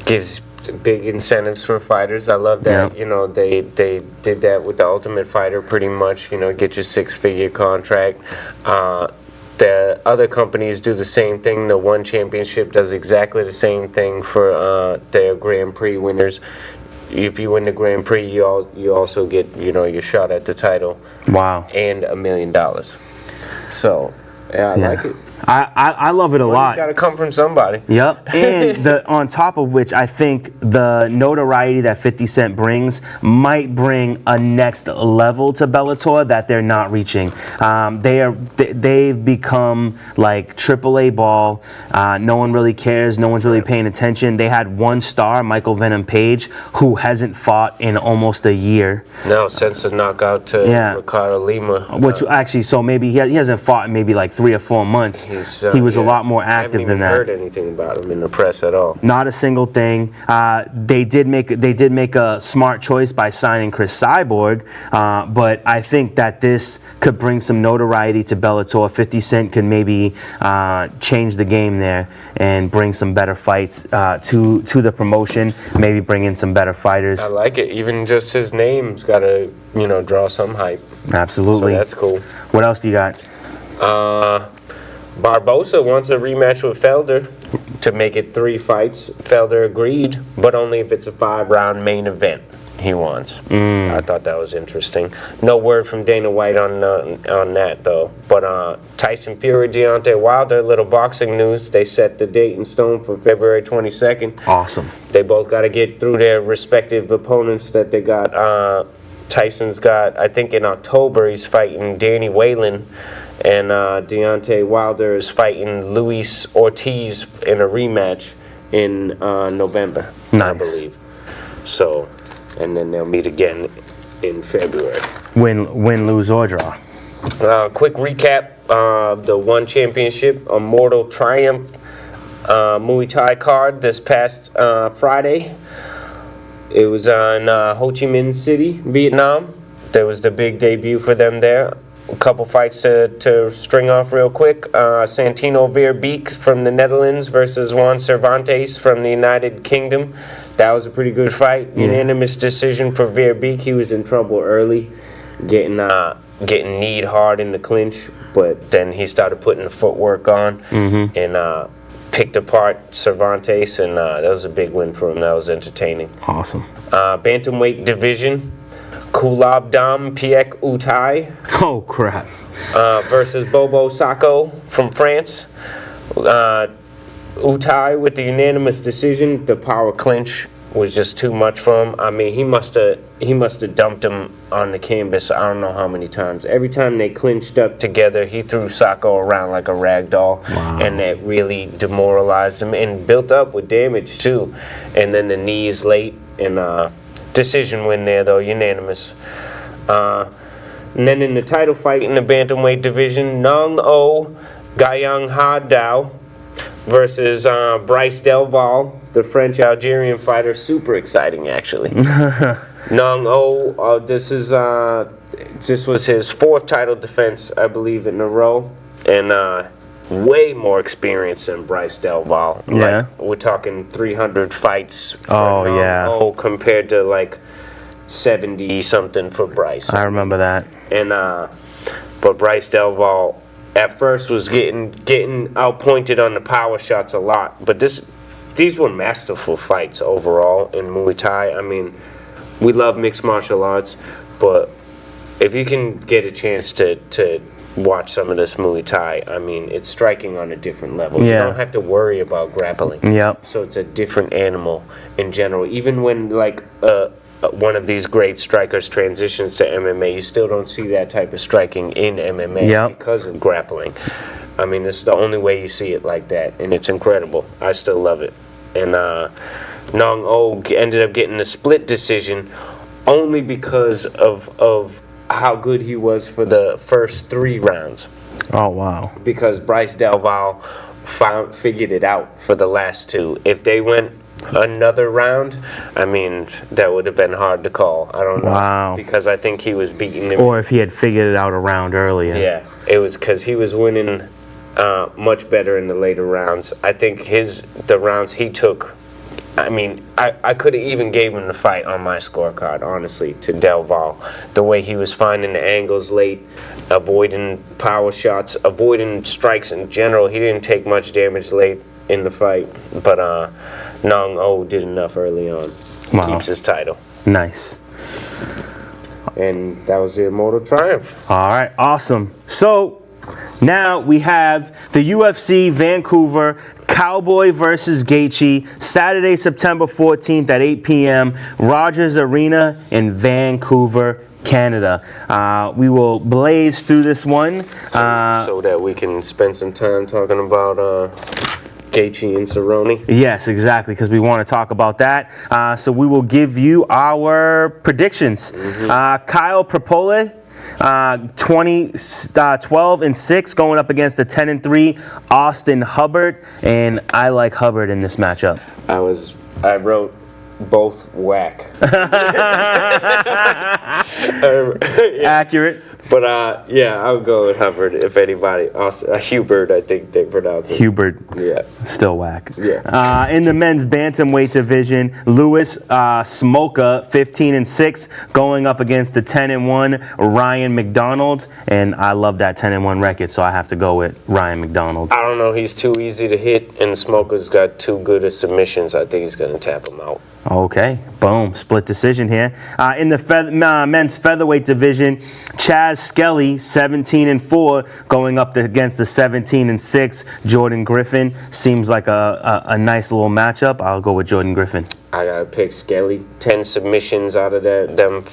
gives big incentives for fighters. I love that. Yeah. You know, they did that with the Ultimate Fighter pretty much. You know, get your 6-figure contract. The other companies do the same thing. The One Championship does exactly the same thing for their Grand Prix winners. If you win the Grand Prix, you also get, you know, your shot at the title. Wow. And $1 million. So yeah, I like it. I love it a lot. It's got to come from somebody. Yep. And on top of which, I think the notoriety that 50 Cent brings might bring a next level to Bellator that they're not reaching. They've become like AAA ball. No one really cares. No one's really paying attention. They had one star, Michael Venom Page, who hasn't fought in almost a year. No, since the knockout to Ricardo Lima. Which actually, so maybe he hasn't fought in maybe like 3 or 4 months. He was a lot more active than that. I haven't even heard anything about him in the press at all. Not a single thing. They did make a smart choice by signing Chris Cyborg, but I think that this could bring some notoriety to Bellator. 50 Cent could maybe change the game there and bring some better fights to the promotion. Maybe bring in some better fighters. I like it. Even just his name's got to, you know, draw some hype. Absolutely. So that's cool. What else do you got? Barbosa wants a rematch with Felder to make it 3 fights. Felder agreed, but only if it's a 5-round main event he wants. I thought that was interesting. No word from Dana White on that, though. But Tyson Fury, Deontay Wilder, little boxing news. They set the date in stone for February 22nd. Awesome. They both got to get through their respective opponents that they got. Tyson's got, I think in October, he's fighting Danny Whalen. And Deontay Wilder is fighting Luis Ortiz in a rematch in November, I believe. So, and then they'll meet again in February. Win, lose, or draw. Quick recap of the One Championship, Immortal Triumph Muay Thai card this past Friday. It was on Ho Chi Minh City, Vietnam. There was the big debut for them there. A couple fights to string off real quick. Santino Verbeek from the Netherlands versus Juan Cervantes from the United Kingdom. That was a pretty good fight. Unanimous decision for Verbeek. He was in trouble early, getting kneed hard in the clinch, but then he started putting the footwork on and picked apart Cervantes, and that was a big win for him. That was entertaining. Awesome. Bantamweight division. Kulab Dam Piek Utai. Oh, crap. Versus Bobo Sacco from France. Utai with the unanimous decision. The power clinch was just too much for him. I mean, he must have dumped him on the canvas I don't know how many times. Every time they clinched up together, he threw Sacco around like a rag doll. Wow. And that really demoralized him and built up with damage too. And then the knees late and decision win there, though, unanimous. And then in the title fight in the bantamweight division, Nung O Gayang Ha Dao versus Bryce Delval, the French-Algerian fighter. Super exciting, actually. Nung O, this was his 4th title defense, I believe, in a row. And way more experience than Bryce Del Valle. Yeah. Like, we're talking 300 fights for Oh, yeah. compared to like 70 something for Bryce. I remember that. And but Bryce Del Valle at first was getting outpointed on the power shots a lot, but these were masterful fights overall in Muay Thai. I mean, we love mixed martial arts, but if you can get a chance to watch some of this Muay Thai, I mean, it's striking on a different level. Yeah. You don't have to worry about grappling. Yep. So it's a different animal in general. Even when like one of these great strikers transitions to MMA, you still don't see that type of striking in MMA Yep. because of grappling. I mean, it's the only way you see it like that, and it's incredible. I still love it. And Nong Oh ended up getting a split decision only because of how good he was for the first 3 rounds. Oh, wow. Because Bryce Del Valle figured it out for the last 2. If they went another round, I mean, that would have been hard to call. I don't know. Wow. Because I think he was beating him. Or if he had figured it out a round earlier. Yeah, it was because he was winning much better in the later rounds. I think the rounds he took, I mean, I could have even gave him the fight on my scorecard, honestly, to Del Valle. The way he was finding the angles late, avoiding power shots, avoiding strikes in general. He didn't take much damage late in the fight, but Nong Oh did enough early on. Wow. Keeps his title. Nice. And that was the Immortal Triumph. All right, awesome. So now we have the UFC Vancouver Cowboy versus Gaethje, Saturday, September 14th at 8 p.m., Rogers Arena in Vancouver, Canada. We will blaze through this one. So that we can spend some time talking about Gaethje and Cerrone. Yes, exactly, because we want to talk about that. So we will give you our predictions. Kyle Propole, 12-6, going up against the 10-3 Austin Hubbard, and I like Hubbard in this matchup. I wrote both whack. Accurate. But yeah, I'll go with Hubbard if anybody. Hubert, I think they pronounce it. Hubert. Yeah. Still whack. Yeah. In the men's bantamweight division, Louis Smoka, 15-6, going up against the 10-1 Ryan McDonald, and I love that 10-1 record, so I have to go with Ryan McDonald. I don't know. He's too easy to hit, and Smoker's got too good of submissions. I think he's going to tap him out. Okay, boom, split decision here. In the men's featherweight division, Chaz Skelly, 17-4, going up against the 17-6 Jordan Griffin. Seems like a nice little matchup. I'll go with Jordan Griffin. I gotta pick Skelly. 10 submissions out of them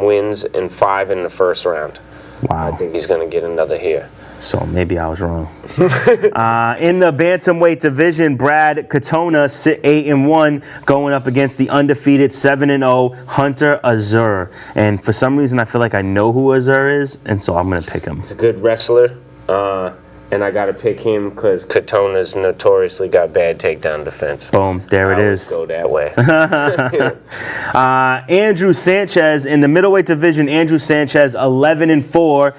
wins, and 5 in the first round. Wow. I think he's gonna get another here. So maybe I was wrong. In the bantamweight division, Brad Katona, 8-1, going up against the undefeated 7-0 Hunter Azur. And for some reason, I feel like I know who Azur is, and so I'm going to pick him. He's a good wrestler, and I got to pick him because Katona's notoriously got bad takedown defense. Boom, there it is. Go that way. Andrew Sanchez, in the middleweight division, Andrew Sanchez, 11-4,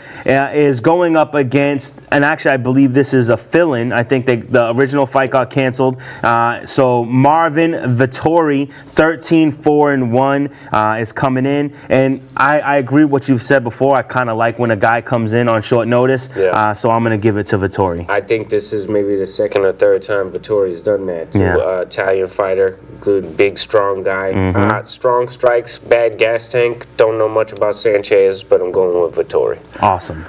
is going up against, and actually I believe this is a fill-in. I think the original fight got canceled. So Marvin Vettori, 13-4-1, is coming in. And I agree with what you've said before. I kind of like when a guy comes in on short notice. Yeah. So I'm going to give it to Vettori. I think this is maybe the second or third time Vettori's done that. Italian fighter, good, big, strong guy. Strong strikes, bad gas tank. Don't know much about Sanchez, but I'm going with Vettori. Awesome.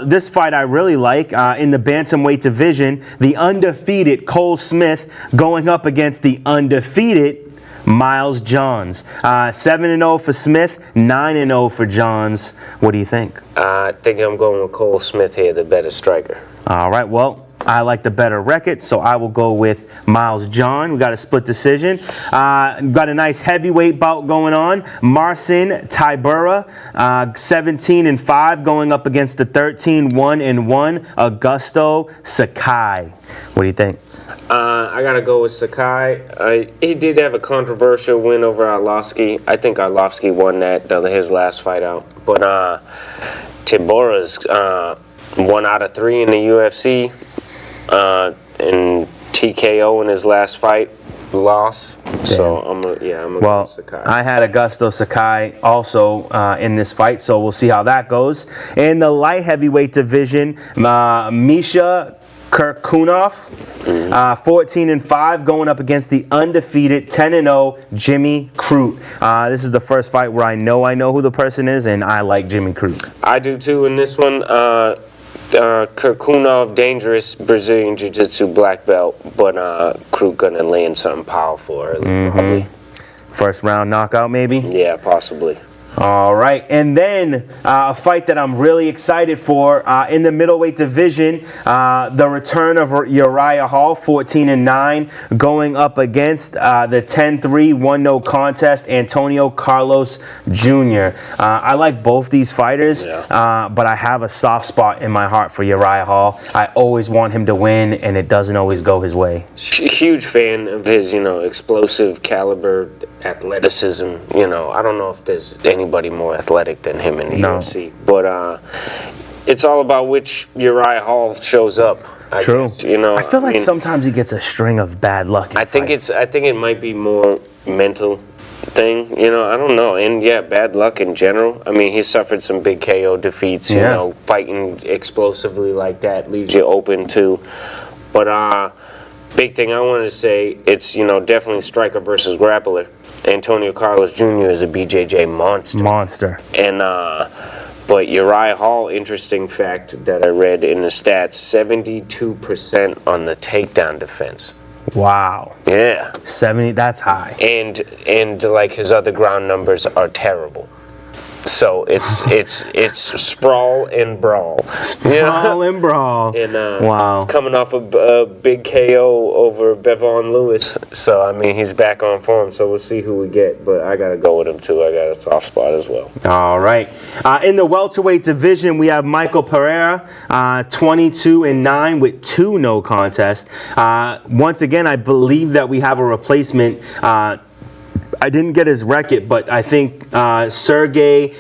This fight I really like in the bantamweight division, the undefeated Cole Smith going up against the undefeated Miles Johns. 7-0 for Smith, 9-0 for Johns. What do you think? I think I'm going with Cole Smith here, the better striker. All right, well, I like the better record, so I will go with Miles John. We got a split decision. Got a nice heavyweight bout going on. Marcin Tybura, 17-5, going up against the 13-1-1 Augusto Sakai. What do you think? I gotta go with Sakai. He did have a controversial win over Arlovsky. I think Arlovsky won his last fight out. But Tybura's 1 out of 3 in the UFC, and TKO in his last fight, loss. So I'm gonna Well, go Sakai. I had Augusto Sakai also in this fight, so we'll see how that goes. In the light heavyweight division, Misha Kirkunov, 14-5, going up against the undefeated 10-0 Jimmy Crute. This is the first fight where I know who the person is, and I like Jimmy Crute. I do too in this one. Kirkunov, dangerous Brazilian Jiu-Jitsu black belt, but Crute gonna land something powerful early, probably. First round knockout, maybe? Yeah, possibly. All right, and then a fight that I'm really excited for in the middleweight division, the return of Uriah Hall, 14-9, going up against the 10-3 1-0 contest, Antonio Carlos Jr. I like both these fighters, but I have a soft spot in my heart for Uriah Hall. I always want him to win, and it doesn't always go his way. Huge fan of his, explosive caliber, athleticism. I don't know if there's anybody more athletic than him in the UFC, but it's all about which Uriah Hall shows up. True. Guess, I feel like sometimes he gets a string of bad luck in I think it might be more mental thing. I don't know. And yeah, bad luck in general. I mean, he suffered some big KO defeats. Fighting explosively like that leaves you open too. But big thing I wanted to say, it's definitely striker versus grappler. Antonio Carlos Jr. is a BJJ monster. And but Uriah Hall, interesting fact that I read in the stats, 72% on the takedown defense. Wow. Yeah. 70, that's high. And like his other ground numbers are terrible. So it's sprawl and brawl. Sprawl and brawl. And wow. He's coming off a big KO over Bevon Lewis. So I mean he's back on form. So we'll see who we get. But I gotta go with him too. I got a soft spot as well. All right. In the welterweight division, we have Michael Pereira, 22-9 with 2 no contests. Once again, I believe that we have a replacement. I didn't get his record, but I think Sergey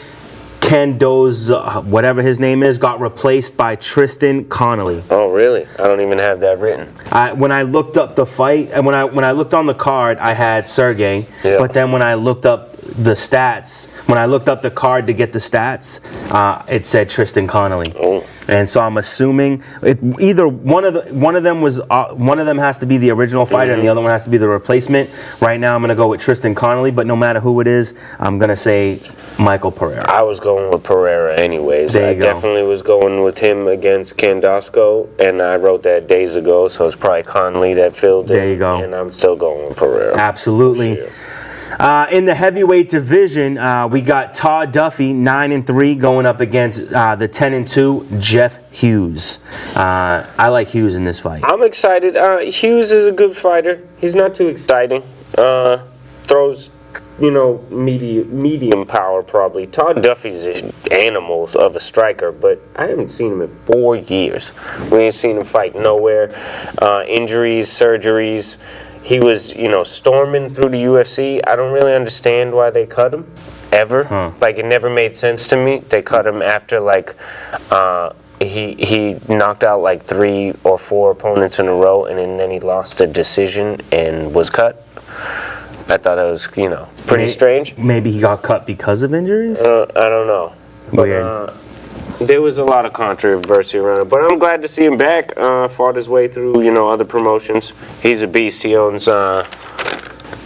Kendoza, whatever his name is, got replaced by Tristan Connolly. Oh, really? I don't even have that written. When I looked up the fight, and when I looked on the card, I had Sergey. Yeah. But then when I looked up the stats, when I looked up the card to get the stats, it said Tristan Connolly. Oh. And so I'm assuming either one of them has to be the original fighter and the other one has to be the replacement. Right now I'm going to go with Tristan Connolly, but no matter who it is, I'm going to say Michael Pereira. I was going with Pereira anyways. There you go. Definitely was going with him against Kandosco, and I wrote that days ago, so it's probably Connolly that filled in. There you go. And I'm still going with Pereira. Absolutely. Sure. In the heavyweight division, we got Todd Duffy, 9-3, going up against the 10-2 Jeff Hughes. I like Hughes in this fight. I'm excited. Hughes is a good fighter. He's not too exciting. Throws, medium power probably. Todd Duffy's animals of a striker, but I haven't seen him in 4 years. We ain't seen him fight nowhere. Injuries, surgeries. He was, storming through the UFC. I don't really understand why they cut him, ever. Like, it never made sense to me. They cut him after, he knocked out, 3 or 4 opponents in a row, and then he lost a decision and was cut. I thought it was, pretty strange. Maybe he got cut because of injuries? I don't know. Weird. There was a lot of controversy around it, but I'm glad to see him back. Fought his way through, other promotions. He's a beast. He owns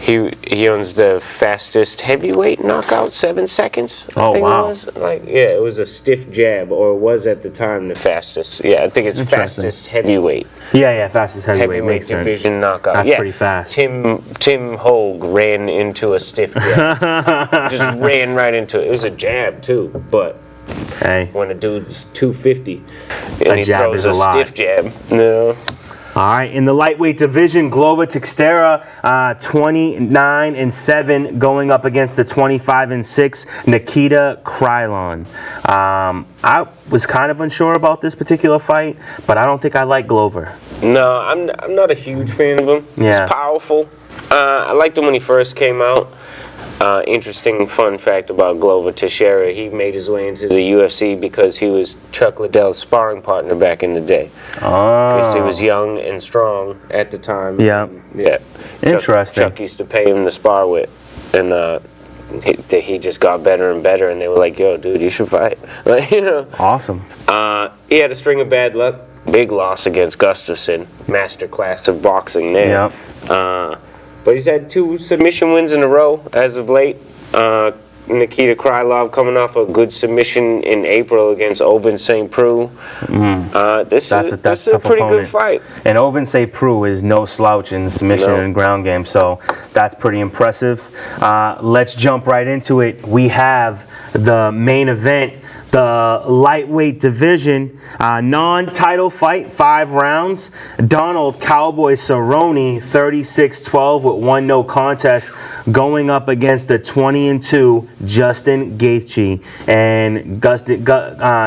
he owns the fastest heavyweight knockout, 7 seconds. I think wow. It was. It was a stiff jab, or was at the time the fastest. Yeah, I think it's fastest heavyweight. Yeah, fastest heavyweight makes sense. Division knockout. That's pretty fast. Tim Hogue ran into a stiff jab. Just ran right into it. It was a jab too, but. Hey. When a dude's 250 and he jab throws is a lot. stiff jab. No. All right, in the lightweight division, Glover Teixeira, 29-7, going up against the 25-6 Nikita Krylon. I was kind of unsure about this particular fight, but I don't think I like Glover. No, I'm not a huge fan of him. Yeah. He's powerful. I liked him when he first came out. Interesting fun fact about Glover Teixeira, he made his way into the UFC because he was Chuck Liddell's sparring partner back in the day. Because he was young and strong at the time. Yeah. Yeah. Interesting. Chuck used to pay him to spar with. And he just got better and better, and they were like, yo, dude, you should fight. Like, you know. Awesome. He had a string of bad luck. Big loss against Gustafsson. Masterclass of boxing there. Yeah. But he's had 2 submission wins in a row as of late. Nikita Krylov coming off a good submission in April against Oben St. Preux. This is a pretty good fight. And Oben St. Preux is no slouch in the submission and ground game, so that's pretty impressive. Let's jump right into it. We have the main event, the lightweight division, non-title fight, 5 rounds. Donald Cowboy Cerrone, 36-12 with 1 no contest, going up against the 20-2 Justin Gaethje. And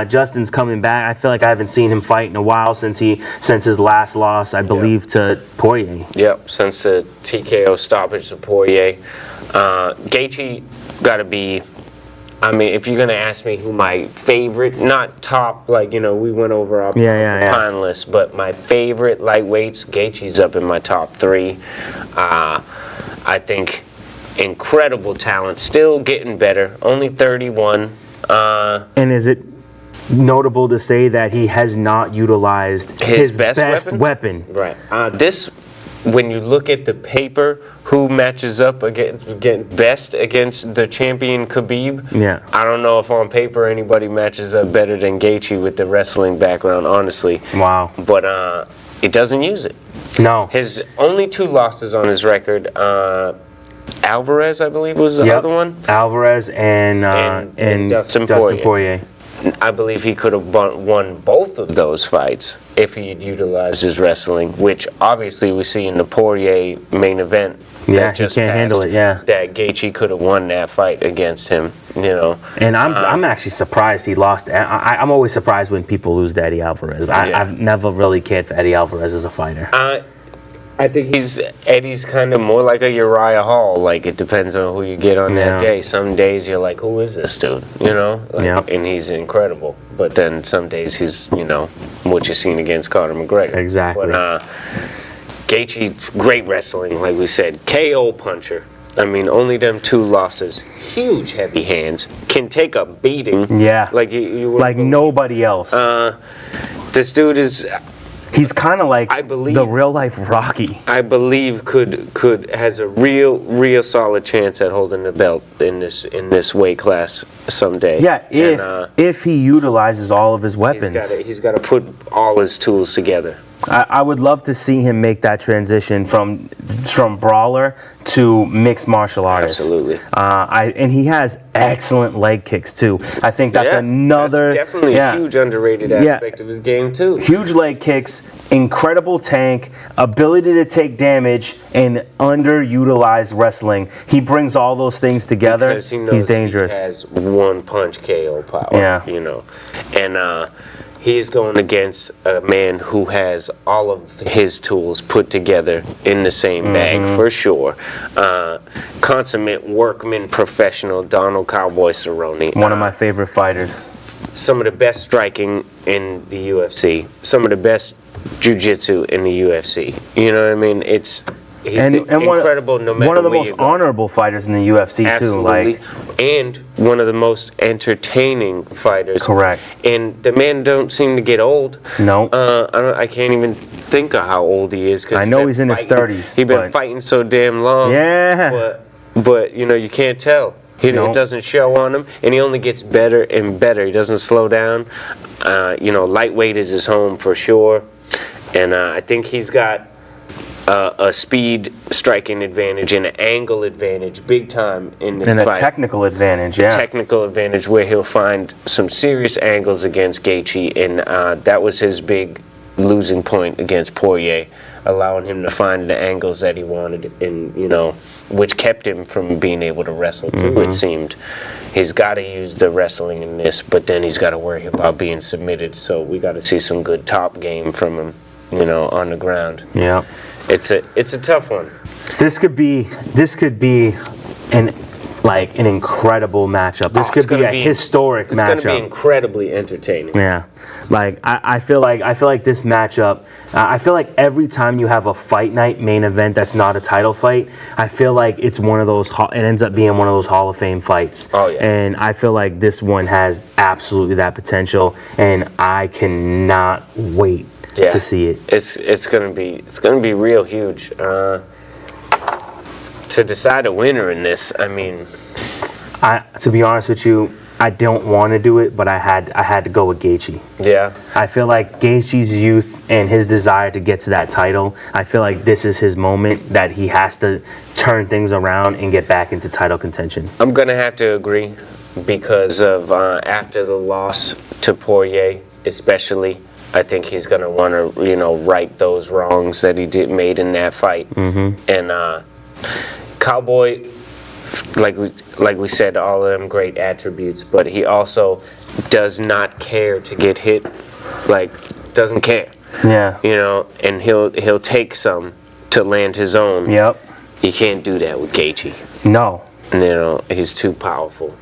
Justin's coming back. I feel like I haven't seen him fight in a while since his last loss, I believe, to Poirier. Yep, since the TKO stoppage to Poirier. Gaethje got to be. I mean, if you're going to ask me who my favorite, not top, like, you know, we went over our pine list, but my favorite lightweights, Gaethje's up in my top 3. I think incredible talent, still getting better, only 31. And is it notable to say that he has not utilized his best weapon? Right. When you look at the paper, who matches up best against the champion Khabib? Yeah. I don't know if on paper anybody matches up better than Gaethje with the wrestling background, honestly. Wow. But it doesn't use it. No. His only 2 losses on his record, Alvarez, I believe, was the other one. Alvarez and Dustin Poirier. I believe he could have won both of those fights if he had utilized his wrestling, which obviously we see in the Poirier main event. Yeah, he can't handle it. Yeah, that Gaethje could have won that fight against him. You know, and I'm actually surprised he lost. I'm always surprised when people lose to Eddie Alvarez. I've never really cared for Eddie Alvarez as a fighter. I think Eddie's kind of more like a Uriah Hall. Like, it depends on who you get on that day. Some days you're like, who is this dude? You know? And he's incredible. But then some days he's, you know, what you've seen against Conor McGregor. Exactly. But Gaethje, great wrestling, like we said. KO puncher. I mean, only them 2 losses. Huge heavy hands. Can take a beating. Yeah. Like nobody else. This dude is... He's kind of like the real life Rocky. I believe has a real solid chance at holding the belt in this weight class someday. Yeah, if he utilizes all of his weapons. He's got to put all his tools together. I would love to see him make that transition from brawler to mixed martial artist. Absolutely. And he has excellent leg kicks too. I think that's another. That's definitely a huge underrated aspect of his game too. Huge leg kicks, incredible tank, ability to take damage, and underutilized wrestling. He brings all those things together. Because he knows he's dangerous. He has 1-punch KO power. Yeah. You know, and. He's going against a man who has all of his tools put together in the same bag, for sure. Consummate workman professional, Donald Cowboy Cerrone. One of my favorite fighters. Some of the best striking in the UFC. Some of the best jiu-jitsu in the UFC. You know what I mean? He's incredible no matter one of the where most you go. honorable fighters in the UFC Absolutely. too. And one of the most entertaining fighters. Correct. And the man don't seem to get old. No. I can't even think of how old he is. I know he's in his 30s. He's been fighting so damn long. Yeah. But you know, you can't tell. It doesn't show on him, and he only gets better and better. He doesn't slow down. Lightweight is his home for sure. And I think he's got a speed striking advantage and an angle advantage big time in this fight. And a technical advantage, Technical advantage where he'll find some serious angles against Gaethje, and that was his big losing point against Poirier, allowing him to find the angles that he wanted, and which kept him from being able to wrestle too, it seemed. He's got to use the wrestling in this, but then he's got to worry about being submitted, so we got to see some good top game from him, on the ground. Yeah. It's a tough one. This could be an like an incredible matchup. This could be a historic matchup. It's going to be incredibly entertaining. Yeah, like I feel like this matchup. I feel like every time you have a fight night main event that's not a title fight, I feel like it's one of those. It ends up being one of those Hall of Fame fights. Oh yeah. And I feel like this one has absolutely that potential, and I cannot wait to see it. It's gonna be real huge. To decide a winner in this, I mean, to be honest with you, I don't want to do it, but I had to go with Gaethje. Yeah. I feel like Gaethje's youth and his desire to get to that title, I feel like this is his moment that he has to turn things around and get back into title contention. I'm gonna have to agree because of after the loss to Poirier, especially. I think he's gonna want to, right those wrongs that he made in that fight. Mm-hmm. And Cowboy, like we said, all of them great attributes, but he also does not care to get hit. Like, doesn't care. Yeah. And he'll take some to land his own. Yep. You can't do that with Gaethje. No. He's too powerful.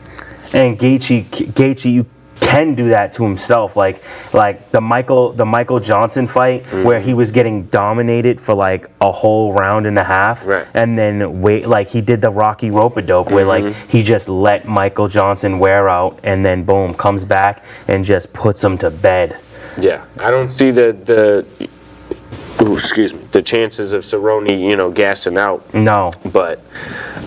And Gaethje, you can do that to himself, like the Michael Johnson fight, where he was getting dominated for like a whole round and a half, right. And then he did the Rocky rope-a-dope where like he just let Michael Johnson wear out, and then boom, comes back and just puts him to bed. Yeah, I don't see the chances of Cerrone, gassing out. No. But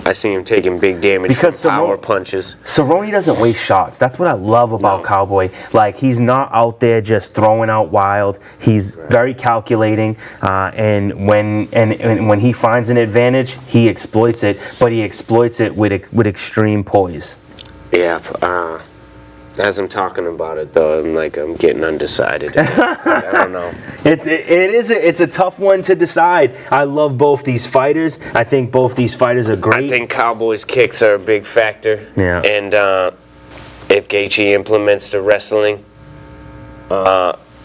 I see him taking big damage because from power punches. Cerrone doesn't waste shots. That's what I love about Cowboy. Like, he's not out there just throwing out wild. He's very calculating, and when he finds an advantage, he exploits it. But he exploits it with extreme poise. Yeah. As I'm talking about it, though, I'm getting undecided. I don't know. It's a tough one to decide. I love both these fighters. I think both these fighters are great. I think Cowboy's kicks are a big factor. Yeah. And if Gaethje implements the wrestling,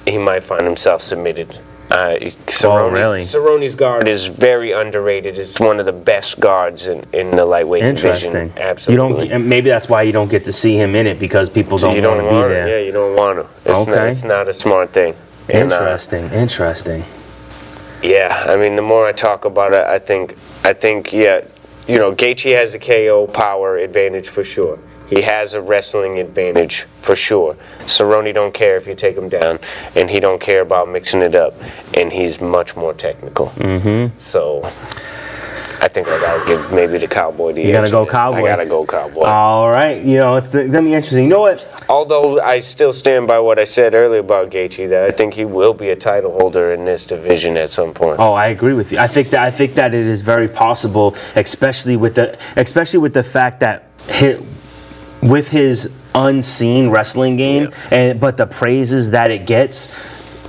he might find himself submitted. Really? Cerrone's guard is very underrated. It's one of the best guards in the lightweight division. Interesting. Absolutely. Maybe that's why you don't get to see him in it, because people don't want to be there. Yeah, you don't want to. It's not a smart thing. Interesting. Yeah, I mean, the more I talk about it, I think, Gaethje has a KO power advantage for sure. He has a wrestling advantage for sure. Cerrone don't care if you take him down, and he don't care about mixing it up, and he's much more technical. Mm-hmm. So I think I gotta give maybe the Cowboy the edge. You gotta go Cowboy. I gotta go Cowboy. All right, it's gonna be interesting. You know what? Although I still stand by what I said earlier about Gaethje, that I think he will be a title holder in this division at some point. Oh, I agree with you. I think that it is very possible, especially with the fact that with his unseen wrestling game, but the praises that it gets,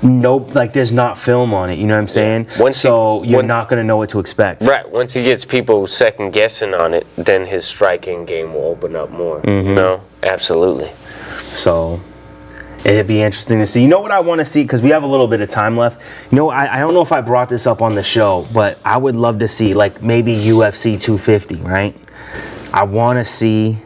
there's not film on it. You know what I'm saying? You're not going to know what to expect. Right. Once he gets people second guessing on it, then his striking game will open up more. Mm-hmm. Absolutely. So it'd be interesting to see. You know what I want to see, because we have a little bit of time left. I don't know if I brought this up on the show, but I would love to see maybe UFC 250. Right? I want to see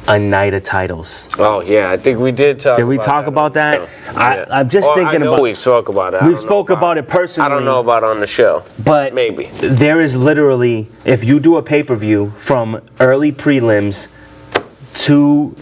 a night of titles. Oh yeah, I think we did talk. Did we talk about that? I'm just thinking about. We've spoke about it. We've spoke about it personally. I don't know about on the show, but maybe there is literally, if you do a pay-per-view from early prelims to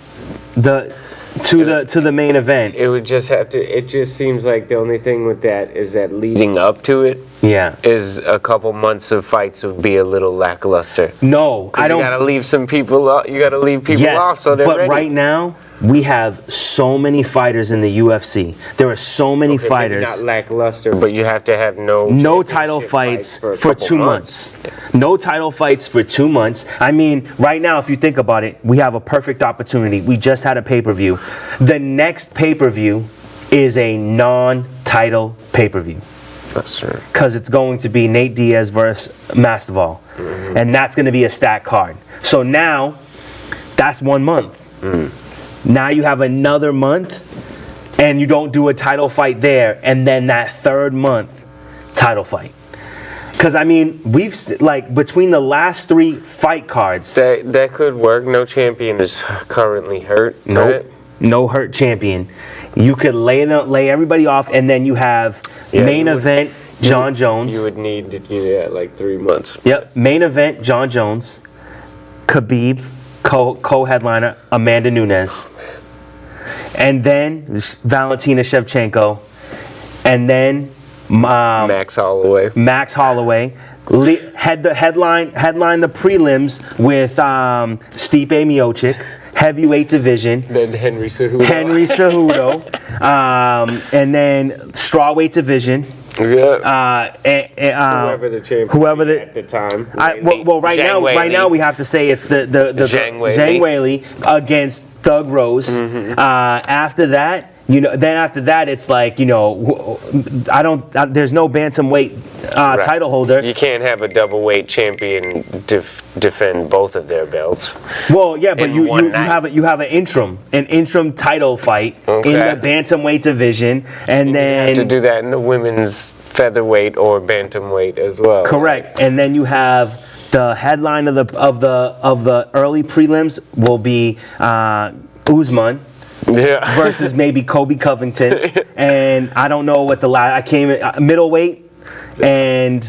the main event, it would just have to. It just seems like the only thing with that is that leading up to it. Yeah. Is a couple months of fights would be a little lackluster. No, I don't. You gotta leave some people off. You gotta leave people off so they're ready. But right now, we have so many fighters in the UFC. There are so many fighters. Maybe not lackluster, but you have to have no title fights for 2 months. No title fights for 2 months. I mean, right now, if you think about it, we have a perfect opportunity. We just had a pay-per-view. The next pay-per-view is a non-title pay-per-view. That's right. Because it's going to be Nate Diaz versus Masvidal. Mm-hmm. And that's going to be a stacked card. So now, that's 1 month. Now you have another month, and you don't do a title fight there, and then that third month, title fight. Because I mean, like between the last 3 fight cards, That could work. No champion is currently hurt. Right? no hurt champion. You could lay everybody off, and then you have main event John Jones. You would need to do that like 3 months. Yep, main event John Jones, Khabib, co-headliner Amanda Nunes, and then Valentina Shevchenko, and then Max Holloway. Headline the prelims with Stipe Miocic, heavyweight division. Then Henry Cejudo. And then strawweight division. Yeah. Whoever the champion at the time. Right now we have to say it's the Zhang Weili against Thug Rose. Mm-hmm. After that, after that it's like, there's no bantamweight title holder. You can't have a double weight champion defend both of their belts. Well, yeah, but you have an interim title fight in the bantamweight divition, and then you have to do that in the women's featherweight or bantamweight as well. Correct, and then you have the headline of the early prelims will be Usman. Yeah. Versus maybe Kobe Covington, and I don't know what middleweight, and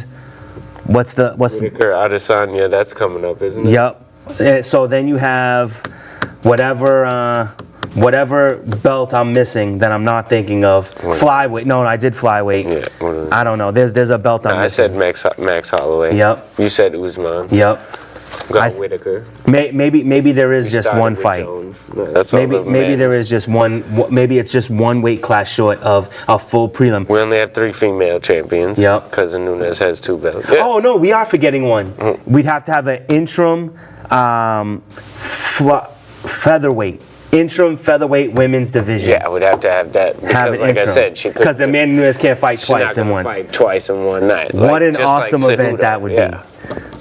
what's Whitaker Adesanya, that's coming up, isn't it? Yep. So then you have whatever belt I'm missing that I'm not thinking of. Flyweight. No, I did flyweight. Yeah. I don't know. There's a belt I'm missing. I said Max Holloway. Yep. You said Usman. Yep. Got Whitaker. Maybe there is just one fight. Maybe there is just one. Maybe it's just one weight class short of a full prelim. We only have 3 female champions. Yep. Because Nunes has 2 belts. Yeah. Oh no, we are forgetting one. Mm-hmm. We'd have to have an interim featherweight women's division. Yeah, we'd have to have that because, like I said, she could. Because Amanda Nunes can't fight twice in once. Fight twice in one night. What an awesome event that would be.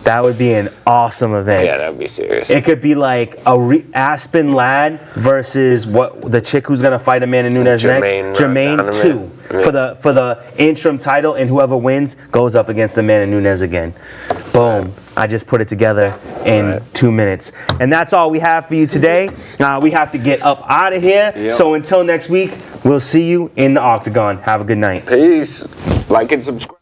That would be an awesome event. Yeah, that would be serious. It could be like Aspen Ladd versus the chick who's gonna fight Amanda Nunes next. Jermaine 2 for the interim title, and whoever wins goes up against Amanda Nunes again. Boom. I just put it together in 2 minutes. And that's all we have for you today. We have to get up out of here. Yep. So until next week, we'll see you in the Octagon. Have a good night. Peace. Like and subscribe.